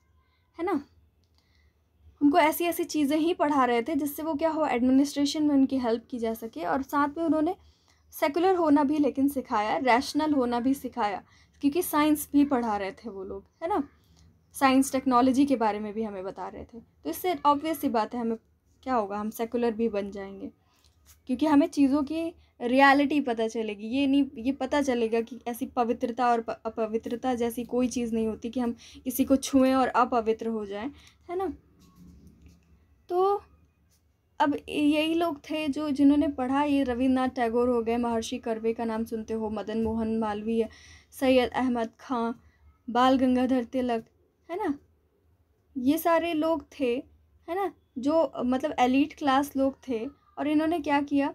है ना। उनको ऐसी ऐसी चीज़ें ही पढ़ा रहे थे जिससे वो क्या हो, एडमिनिस्ट्रेशन में उनकी हेल्प की जा सके। और साथ में उन्होंने सेकुलर होना भी लेकिन सिखाया, रैशनल होना भी सिखाया, क्योंकि साइंस भी पढ़ा रहे थे वो लोग, है ना। साइंस टेक्नोलॉजी के बारे में भी हमें बता रहे थे। तो इससे ऑब्वियस सी बात है, हमें क्या होगा, हम सेकुलर भी बन जाएंगे, क्योंकि हमें चीज़ों की रियलिटी पता चलेगी। ये नहीं, ये पता चलेगा कि ऐसी पवित्रता और अपवित्रता जैसी कोई चीज़ नहीं होती कि हम किसी को छुएं और अपवित्र हो जाएं, है ना। तो अब यही लोग थे जो जिन्होंने पढ़ा, ये रविन्द्रनाथ टैगोर हो गए, महर्षि कर्वे का नाम सुनते हो, मदन मोहन मालवीय, सैयद अहमद खां, बाल गंगाधर तिलक, है ना। ये सारे लोग थे, है ना, जो मतलब एलीट क्लास लोग थे। और इन्होंने क्या किया,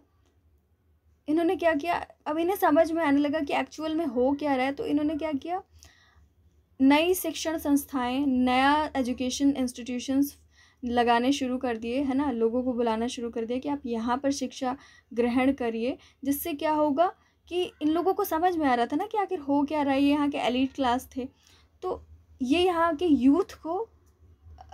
अब इन्हें समझ में आने लगा कि एक्चुअल में हो क्या रहा है। तो इन्होंने क्या किया, नई शिक्षण संस्थाएं, नया एजुकेशन इंस्टीट्यूशंस लगाने शुरू कर दिए, है ना। लोगों को बुलाना शुरू कर दिया कि आप यहाँ पर शिक्षा ग्रहण करिए। जिससे क्या होगा कि इन लोगों को समझ में आ रहा था ना कि आखिर हो क्या रहा है। ये यहाँ के एलीट क्लास थे, तो ये यहाँ के यूथ को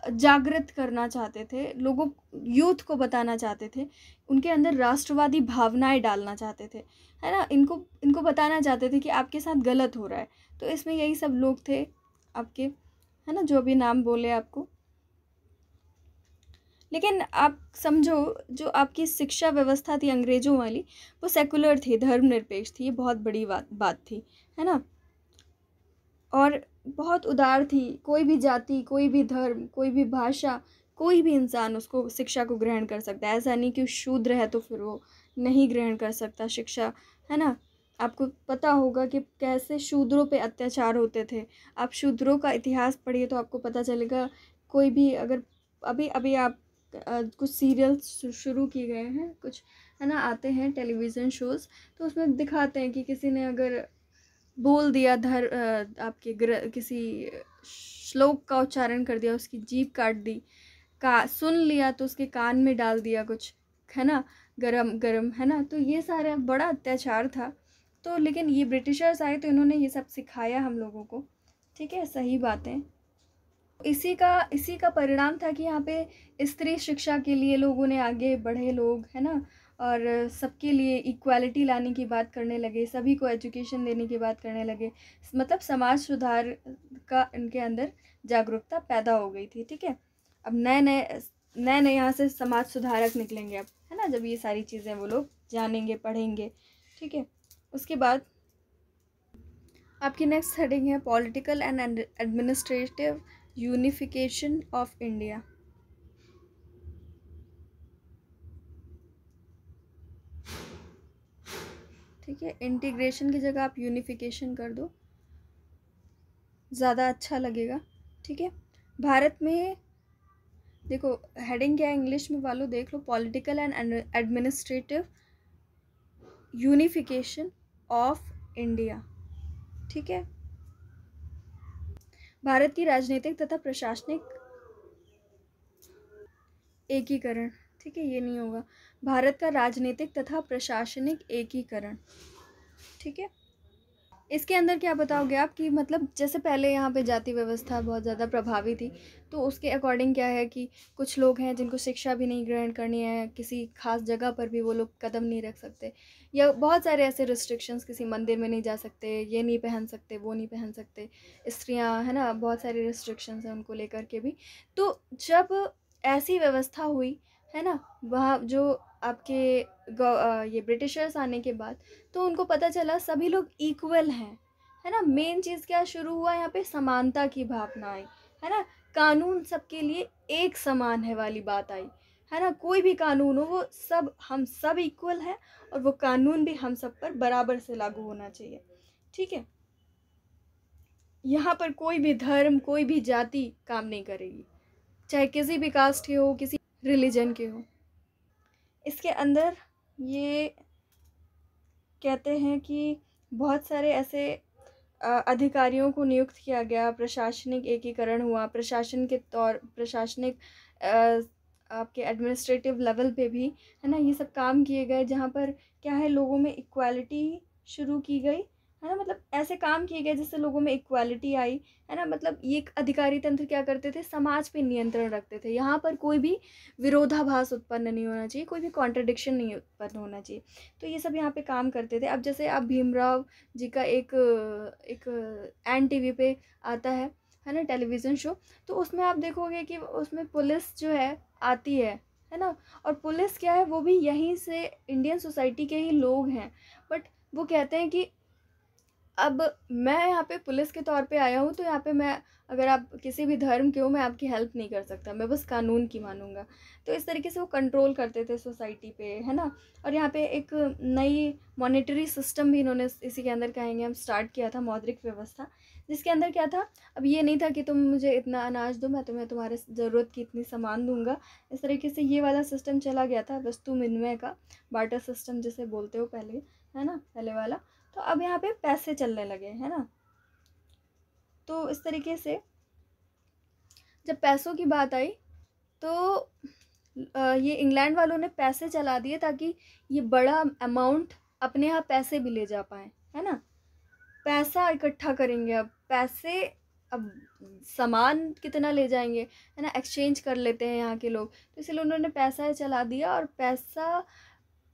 जागृत करना चाहते थे, लोगों यूथ को बताना चाहते थे, उनके अंदर राष्ट्रवादी भावनाएं डालना चाहते थे, है ना। इनको बताना चाहते थे कि आपके साथ गलत हो रहा है। तो इसमें यही सब लोग थे आपके, है ना, जो भी नाम बोले आपको। लेकिन आप समझो, जो आपकी शिक्षा व्यवस्था थी अंग्रेज़ों वाली, वो सेकुलर थी, धर्मनिरपेक्ष थी। ये बहुत बड़ी बात थी, है ना। और बहुत उदार थी। कोई भी जाति, कोई भी धर्म, कोई भी भाषा, कोई भी इंसान उसको शिक्षा को ग्रहण कर सकता है। ऐसा नहीं कि शूद्र है तो फिर वो नहीं ग्रहण कर सकता शिक्षा, है ना। आपको पता होगा कि कैसे शूद्रों पे अत्याचार होते थे। आप शूद्रों का इतिहास पढ़िए तो आपको पता चलेगा। कोई भी अगर अभी अभी आप कुछ सीरियल्स शुरू किए गए हैं, कुछ, है ना, आते हैं टेलीविज़न शोज़, तो उसमें दिखाते हैं कि किसी ने अगर बोल दिया आपके किसी श्लोक का उच्चारण कर दिया, उसकी जीभ काट दी, सुन लिया तो उसके कान में डाल दिया कुछ, है ना, गरम गरम, है ना। तो ये सारा बड़ा अत्याचार था। तो लेकिन ये ब्रिटिशर्स आए तो इन्होंने ये सब सिखाया हम लोगों को, ठीक है, सही बातें। इसी का परिणाम था कि यहाँ पे स्त्री शिक्षा के लिए लोगों ने आगे बढ़े लोग, है ना, और सबके लिए इक्वालिटी लाने की बात करने लगे, सभी को एजुकेशन देने की बात करने लगे, मतलब समाज सुधार का इनके अंदर जागरूकता पैदा हो गई थी। ठीक है, अब नए नए यहाँ से समाज सुधारक निकलेंगे अब, है ना, जब ये सारी चीज़ें वो लोग जानेंगे पढ़ेंगे। ठीक है, उसके बाद आपकी नेक्स्ट हेडिंग है political and administrative unification of India. ठीक है, इंटीग्रेशन की जगह आप यूनिफिकेशन कर दो, ज़्यादा अच्छा लगेगा। ठीक है, भारत में देखो हेडिंग क्या है इंग्लिश में वालों, देख लो, political and administrative unification of India. ठीक है, भारत की राजनीतिक तथा प्रशासनिक एकीकरण। ठीक है, ये नहीं होगा, भारत का राजनीतिक तथा प्रशासनिक एकीकरण। ठीक है, इसके अंदर क्या बताओगे आप कि मतलब जैसे पहले यहाँ पे जाति व्यवस्था बहुत ज़्यादा प्रभावी थी, तो उसके अकॉर्डिंग क्या है कि कुछ लोग हैं जिनको शिक्षा भी नहीं ग्रहण करनी है, किसी खास जगह पर भी वो लोग कदम नहीं रख सकते, या बहुत सारे ऐसे रिस्ट्रिक्शंस, किसी मंदिर में नहीं जा सकते, ये नहीं पहन सकते, वो नहीं पहन सकते, स्त्रियाँ, है ना, बहुत सारी रिस्ट्रिक्शंस हैं उनको लेकर के भी। तो जब ऐसी व्यवस्था हुई, है ना, वहाँ जो आपके ये ब्रिटिशर्स आने के बाद, तो उनको पता चला सभी लोग इक्वल हैं, है ना, मेन चीज़ क्या शुरू हुआ यहाँ पे, समानता की भावना आई, है ना, कानून सबके लिए एक समान है वाली बात आई, है ना, कोई भी कानून हो वो सब, हम सब इक्वल हैं, और वो कानून भी हम सब पर बराबर से लागू होना चाहिए। ठीक है, यहाँ पर कोई भी धर्म, कोई भी जाति काम नहीं करेगी, चाहे किसी भी कास्ट के हो, किसी रिलीजन के हो। इसके अंदर ये कहते हैं कि बहुत सारे ऐसे अधिकारियों को नियुक्त किया गया, प्रशासनिक एकीकरण हुआ, प्रशासनिक आपके एडमिनिस्ट्रेटिव लेवल पे भी, है ना, ये सब काम किए गए, जहाँ पर क्या है, लोगों में इक्वालिटी शुरू की गई, है ना, मतलब ऐसे काम किए गए जिससे लोगों में इक्वालिटी आई, है ना, मतलब ये अधिकारी तंत्र क्या करते थे, समाज पे नियंत्रण रखते थे, यहाँ पर कोई भी विरोधाभास उत्पन्न नहीं होना चाहिए, कोई भी कॉन्ट्रडिक्शन नहीं उत्पन्न होना चाहिए, तो ये सब यहाँ पे काम करते थे। अब जैसे आप भीमराव जी का एक एक एन टीवी पे आता है ना, टेलीविज़न शो, तो उसमें आप देखोगे कि उसमें पुलिस जो है आती है ना, और पुलिस क्या है, वो भी यहीं से इंडियन सोसाइटी के ही लोग हैं, बट वो कहते हैं कि अब मैं यहाँ पे पुलिस के तौर पे आया हूँ, तो यहाँ पे मैं, अगर आप किसी भी धर्म के हो, मैं आपकी हेल्प नहीं कर सकता, मैं बस कानून की मानूंगा। तो इस तरीके से वो कंट्रोल करते थे सोसाइटी पे, है ना, और यहाँ पे एक नई मॉनेटरी सिस्टम भी इन्होंने इसी के अंदर कहेंगे हम स्टार्ट किया था, मौद्रिक व्यवस्था, जिसके अंदर क्या था, अब ये नहीं था कि तुम मुझे इतना अनाज दो, मैं तुम्हें तुम्हारे ज़रूरत की इतनी सामान दूंगा, इस तरीके से ये वाला सिस्टम चला गया था, वस्तु विनिमय का, बार्टर सिस्टम जिसे बोलते हो पहले, है ना, पहले वाला। तो अब यहाँ पे पैसे चलने लगे, है ना, तो इस तरीके से जब पैसों की बात आई, तो ये इंग्लैंड वालों ने पैसे चला दिए ताकि ये बड़ा अमाउंट अपने यहाँ पैसे भी ले जा पाए, है ना, पैसा इकट्ठा करेंगे, अब पैसे, अब सामान कितना ले जाएंगे, है ना, एक्सचेंज कर लेते हैं यहाँ के लोग, तो इसलिए उन्होंने पैसा चला दिया, और पैसा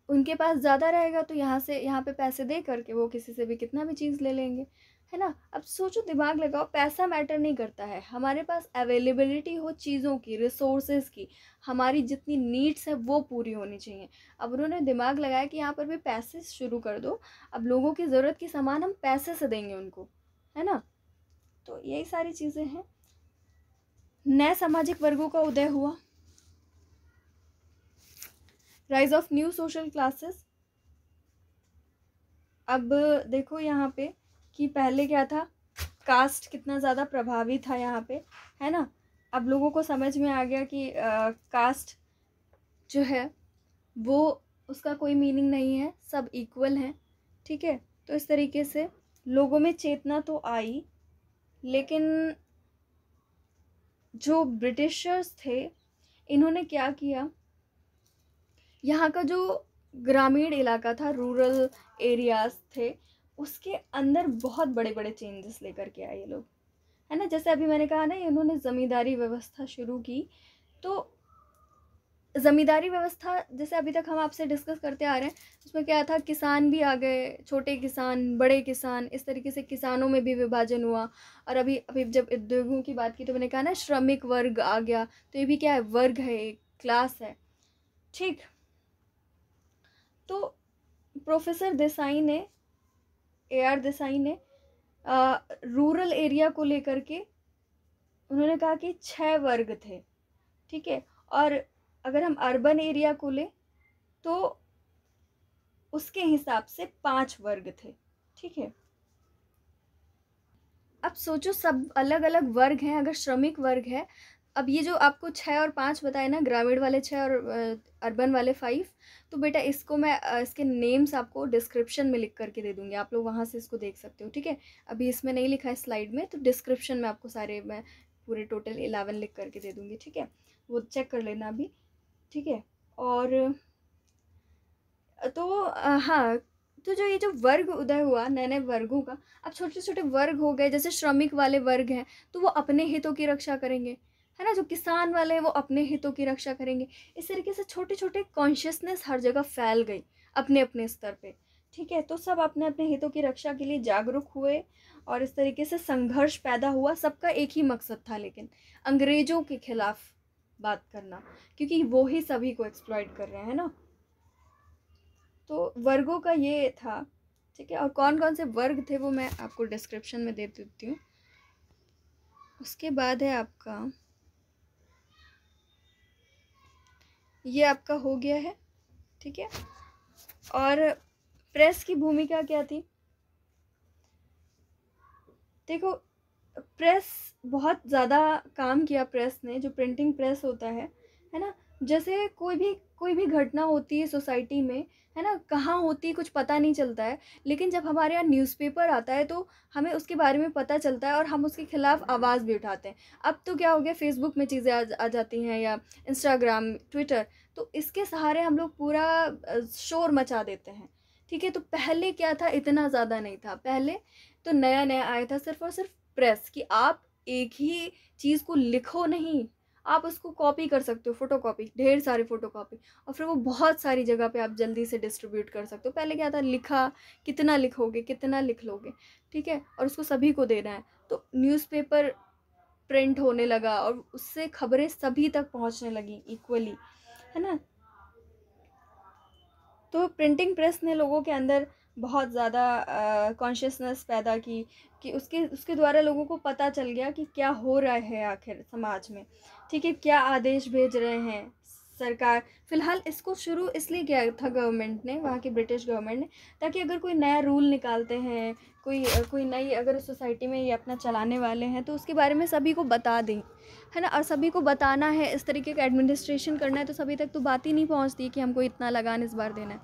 उनके पास ज़्यादा रहेगा, तो यहाँ पे पैसे दे करके वो किसी से भी कितना भी चीज़ ले लेंगे, है ना। अब सोचो, दिमाग लगाओ, पैसा मैटर नहीं करता है, हमारे पास अवेलेबिलिटी हो चीज़ों की, रिसोर्सेज की, हमारी जितनी नीड्स है वो पूरी होनी चाहिए। अब उन्होंने दिमाग लगाया कि यहाँ पर भी पैसे शुरू कर दो, अब लोगों की ज़रूरत की सामान हम पैसे से देंगे उनको, है ना, तो यही सारी चीज़ें हैं। नए सामाजिक वर्गों का उदय हुआ, rise of new social classes. अब देखो यहाँ पे कि पहले क्या था, कास्ट कितना ज़्यादा प्रभावी था यहाँ पे, है ना, अब लोगों को समझ में आ गया कि कास्ट जो है वो, उसका कोई मीनिंग नहीं है, सब इक्वल हैं। ठीक है, तो इस तरीके से लोगों में चेतना तो आई, लेकिन जो ब्रिटिशर्स थे, इन्होंने क्या किया, यहाँ का जो ग्रामीण इलाका था, रूरल एरियाज थे, उसके अंदर बहुत बड़े बड़े चेंजेस लेकर के आए ये लोग, है ना। जैसे अभी मैंने कहा ना, इन्होंने ज़मींदारी व्यवस्था शुरू की, तो ज़मींदारी व्यवस्था जैसे अभी तक हम आपसे डिस्कस करते आ रहे हैं, उसमें क्या था, किसान भी आ गए, छोटे किसान, बड़े किसान, इस तरीके से किसानों में भी विभाजन हुआ। और अभी अभी जब उद्योगों की बात की तो मैंने कहा ना, श्रमिक वर्ग आ गया, तो ये भी क्या है, वर्ग है, एक क्लास है, ठीक। तो प्रोफेसर देसाई ने, AR देसाई ने रूरल एरिया को लेकर के उन्होंने कहा कि 6 वर्ग थे, ठीक है। और अगर हम अर्बन एरिया को ले तो उसके हिसाब से 5 वर्ग थे, ठीक है। अब सोचो, सब अलग अलग वर्ग हैं। अगर श्रमिक वर्ग है, अब ये जो आपको 6 और 5 बताए ना, ग्रामीण वाले 6 और अर्बन वाले 5, तो बेटा इसको मैं इसके नेम्स आपको डिस्क्रिप्शन में लिख करके दे दूँगी, आप लोग वहाँ से इसको देख सकते हो, ठीक है। अभी इसमें नहीं लिखा है स्लाइड में, तो डिस्क्रिप्शन में आपको सारे, मैं पूरे टोटल 11 लिख करके दे दूँगी, ठीक है। वो चेक कर लेना अभी, ठीक है। और तो हाँ, तो जो ये जो वर्ग उदय हुआ नए नए वर्गों का, अब छोटे छोटे वर्ग हो गए, जैसे श्रमिक वाले वर्ग हैं तो वो अपने हितों की रक्षा करेंगे, है ना। जो किसान वाले हैं वो अपने हितों की रक्षा करेंगे। इस तरीके से छोटे छोटे कॉन्शियसनेस हर जगह फैल गई अपने अपने स्तर पे, ठीक है। तो सब अपने अपने हितों की रक्षा के लिए जागरूक हुए और इस तरीके से संघर्ष पैदा हुआ। सबका एक ही मकसद था, लेकिन अंग्रेजों के खिलाफ बात करना, क्योंकि वो ही सभी को एक्सप्लॉइट कर रहे हैं ना। तो वर्गों का ये था, ठीक है। और कौन कौन से वर्ग थे वो मैं आपको डिस्क्रिप्शन में दे देती हूँ। उसके बाद है आपका, ये आपका हो गया है, ठीक है। और प्रेस की भूमिका क्या थी, देखो प्रेस बहुत ज़्यादा काम किया प्रेस ने, जो प्रिंटिंग प्रेस होता है ना। जैसे कोई भी घटना होती है सोसाइटी में, है ना, कहाँ होती है कुछ पता नहीं चलता है, लेकिन जब हमारे यहाँ न्यूज़पेपर आता है तो हमें उसके बारे में पता चलता है और हम उसके खिलाफ आवाज़ भी उठाते हैं। अब तो क्या हो गया, फेसबुक में चीज़ें आ जाती हैं, या इंस्टाग्राम, ट्विटर, तो इसके सहारे हम लोग पूरा शोर मचा देते हैं, ठीक है। तो पहले क्या था, इतना ज़्यादा नहीं था। पहले तो नया नया आया था सिर्फ और सिर्फ प्रेस, कि आप एक ही चीज़ को लिखो नहीं, आप उसको कॉपी कर सकते हो, फोटो कॉपी, ढेर सारी फोटो कॉपी, और फिर वो बहुत सारी जगह पे आप जल्दी से डिस्ट्रीब्यूट कर सकते हो। पहले क्या था, लिखा, कितना लिखोगे, कितना लिख लोगे, ठीक है, और उसको सभी को देना है। तो न्यूज़पेपर प्रिंट होने लगा और उससे खबरें सभी तक पहुंचने लगी इक्वली, है ना। तो प्रिंटिंग प्रेस ने लोगों के अंदर बहुत ज़्यादा कॉन्शियसनेस पैदा की, कि उसके द्वारा लोगों को पता चल गया कि क्या हो रहा है आखिर समाज में, ठीक है, क्या आदेश भेज रहे हैं सरकार। फ़िलहाल इसको शुरू इसलिए किया था गवर्नमेंट ने, वहाँ की ब्रिटिश गवर्नमेंट ने, ताकि अगर कोई नया रूल निकालते हैं, कोई नई अगर सोसाइटी में ये अपना चलाने वाले हैं, तो उसके बारे में सभी को बता दें, है ना। और सभी को बताना है, इस तरीके का एडमिनिस्ट्रेशन करना है, तो सभी तक तो बात ही नहीं पहुंचती कि हमको इतना लगान इस बार देना है।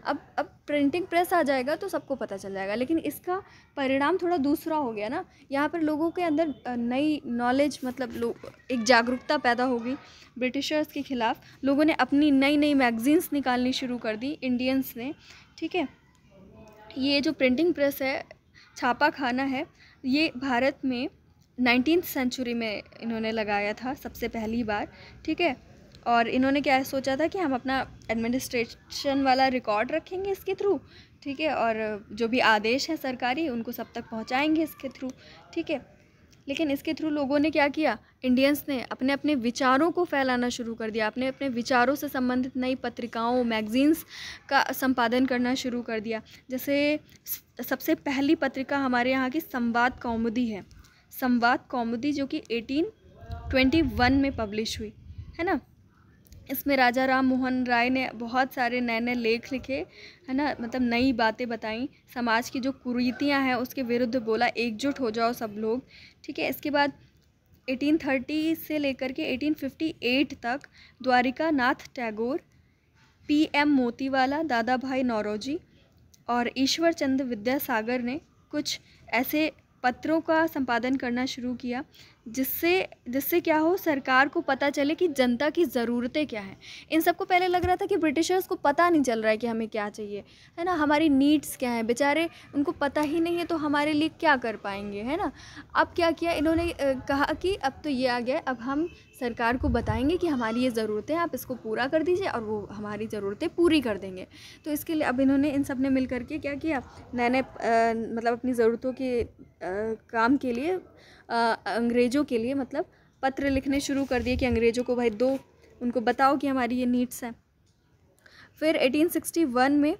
अब प्रिंटिंग प्रेस आ जाएगा तो सबको पता चल जाएगा, लेकिन इसका परिणाम थोड़ा दूसरा हो गया ना। यहाँ पर लोगों के अंदर नई नॉलेज, मतलब एक जागरूकता पैदा होगी ब्रिटिशर्स के खिलाफ। लोगों ने अपनी नई नई मैगजीन्स निकालनी शुरू कर दी, इंडियंस ने, ठीक है। ये जो प्रिंटिंग प्रेस है, छापा खाना है, ये भारत में 19th सेंचुरी में इन्होंने लगाया था सबसे पहली बार, ठीक है। और इन्होंने क्या सोचा था कि हम अपना एडमिनिस्ट्रेशन वाला रिकॉर्ड रखेंगे इसके थ्रू, ठीक है, और जो भी आदेश हैं सरकारी उनको सब तक पहुंचाएंगे इसके थ्रू, ठीक है। लेकिन इसके थ्रू लोगों ने क्या किया, इंडियंस ने अपने अपने विचारों को फैलाना शुरू कर दिया, अपने अपने विचारों से संबंधित नई पत्रिकाओं, मैगजीन्स का संपादन करना शुरू कर दिया। जैसे सबसे पहली पत्रिका हमारे यहाँ की संवाद कौमुदी है, संवाद कौमुदी, जो कि 1821 में पब्लिश हुई, है ना। इसमें राजा राम मोहन राय ने बहुत सारे नए नए लेख लिखे, है ना, मतलब नई बातें बताई, समाज की जो कुरीतियाँ हैं उसके विरुद्ध बोला, एकजुट हो जाओ सब लोग, ठीक है। इसके बाद 1830 से लेकर के 1858 तक द्वारिका नाथ टैगोर, PM मोतीवाला, दादा भाई नौरोजी और ईश्वर चंद्र विद्यासागर ने कुछ ऐसे पत्रों का संपादन करना शुरू किया जिससे जिससे क्या हो, सरकार को पता चले कि जनता की ज़रूरतें क्या हैं। इन सबको पहले लग रहा था कि ब्रिटिशर्स को पता नहीं चल रहा है कि हमें क्या चाहिए, है ना, हमारी नीड्स क्या हैं, बेचारे उनको पता ही नहीं है तो हमारे लिए क्या कर पाएंगे, है ना। अब क्या किया इन्होंने, कहा कि अब तो ये आ गया, अब हम सरकार को बताएंगे कि हमारी ये ज़रूरतें हैं, आप इसको पूरा कर दीजिए और वो हमारी ज़रूरतें पूरी कर देंगे। तो इसके लिए अब इन्होंने, इन सब ने मिल करके क्या किया, नए नए मतलब अपनी ज़रूरतों के काम के लिए अंग्रेज़ों के लिए मतलब पत्र लिखने शुरू कर दिए कि अंग्रेज़ों को भाई दो, उनको बताओ कि हमारी ये नीड्स हैं। फिर 1861 में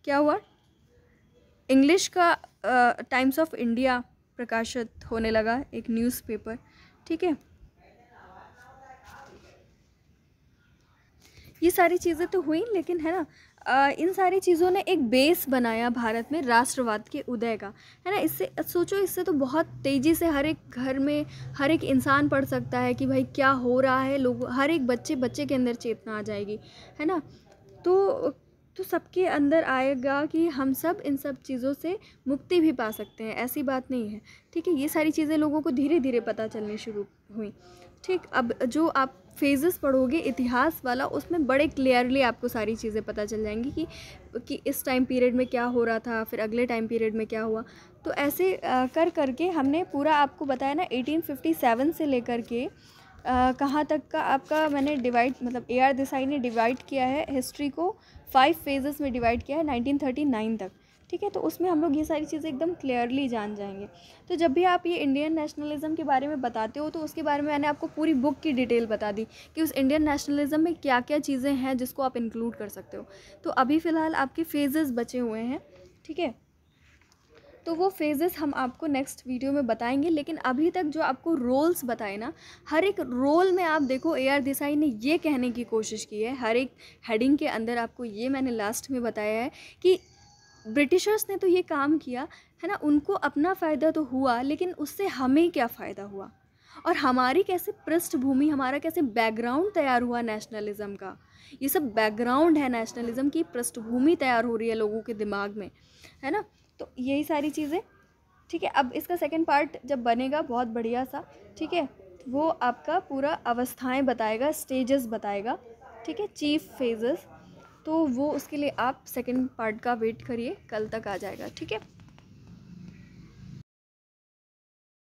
क्या हुआ, इंग्लिश का टाइम्स ऑफ इंडिया प्रकाशित होने लगा, एक न्यूज़पेपर, ठीक है। ये सारी चीज़ें तो हुई, लेकिन है ना, इन सारी चीज़ों ने एक बेस बनाया भारत में राष्ट्रवाद के उदय का, है ना। इससे सोचो, इससे तो बहुत तेज़ी से हर एक घर में हर एक इंसान पढ़ सकता है कि भाई क्या हो रहा है, लोग, हर एक बच्चे के अंदर चेतना आ जाएगी, है ना। तो सबके अंदर आएगा कि हम सब इन सब चीज़ों से मुक्ति भी पा सकते हैं, ऐसी बात नहीं है, ठीक है। ये सारी चीज़ें लोगों को धीरे धीरे पता चलनी शुरू हुई, ठीक। अब जो आप फेजेस पढ़ोगे इतिहास वाला, उसमें बड़े क्लियरली आपको सारी चीज़ें पता चल जाएंगी कि इस टाइम पीरियड में क्या हो रहा था, फिर अगले टाइम पीरियड में क्या हुआ। तो ऐसे कर करके हमने पूरा आपको बताया ना, 1857 से लेकर के कहाँ तक का आपका मैंने डिवाइड, मतलब AR देसाई ने डिवाइड किया है हिस्ट्री को, 5 फेजेस में डिवाइड किया है 1939 तक, ठीक है। तो उसमें हम लोग ये सारी चीज़ें एकदम क्लियरली जान जाएंगे। तो जब भी आप ये इंडियन नेशनलिज़म के बारे में बताते हो तो उसके बारे में मैंने आपको पूरी बुक की डिटेल बता दी कि उस इंडियन नेशनलिज़म में क्या क्या चीज़ें हैं जिसको आप इंक्लूड कर सकते हो। तो अभी फ़िलहाल आपके फेजेस बचे हुए हैं, ठीक है। तो वो फेजेस हम आपको नेक्स्ट वीडियो में बताएंगे, लेकिन अभी तक जो आपको रोल्स बताए ना, हर एक रोल में आप देखो AR देसाई ने ये कहने की कोशिश की है, हर एक हेडिंग के अंदर आपको ये मैंने लास्ट में बताया है कि ब्रिटिशर्स ने तो ये काम किया, है ना, उनको अपना फ़ायदा तो हुआ, लेकिन उससे हमें क्या फ़ायदा हुआ, और हमारी कैसे पृष्ठभूमि, हमारा कैसे बैकग्राउंड तैयार हुआ नेशनलिज़म का। ये सब बैकग्राउंड है, नेशनलिज़म की पृष्ठभूमि तैयार हो रही है लोगों के दिमाग में, है ना। तो यही सारी चीज़ें, ठीक है। अब इसका सेकंड पार्ट जब बनेगा बहुत बढ़िया सा, ठीक है, वो आपका पूरा अवस्थाएं बताएगा, स्टेजेस बताएगा, ठीक है, चीफ फेजेस। तो वो उसके लिए आप सेकंड पार्ट का वेट करिए, कल तक आ जाएगा, ठीक है।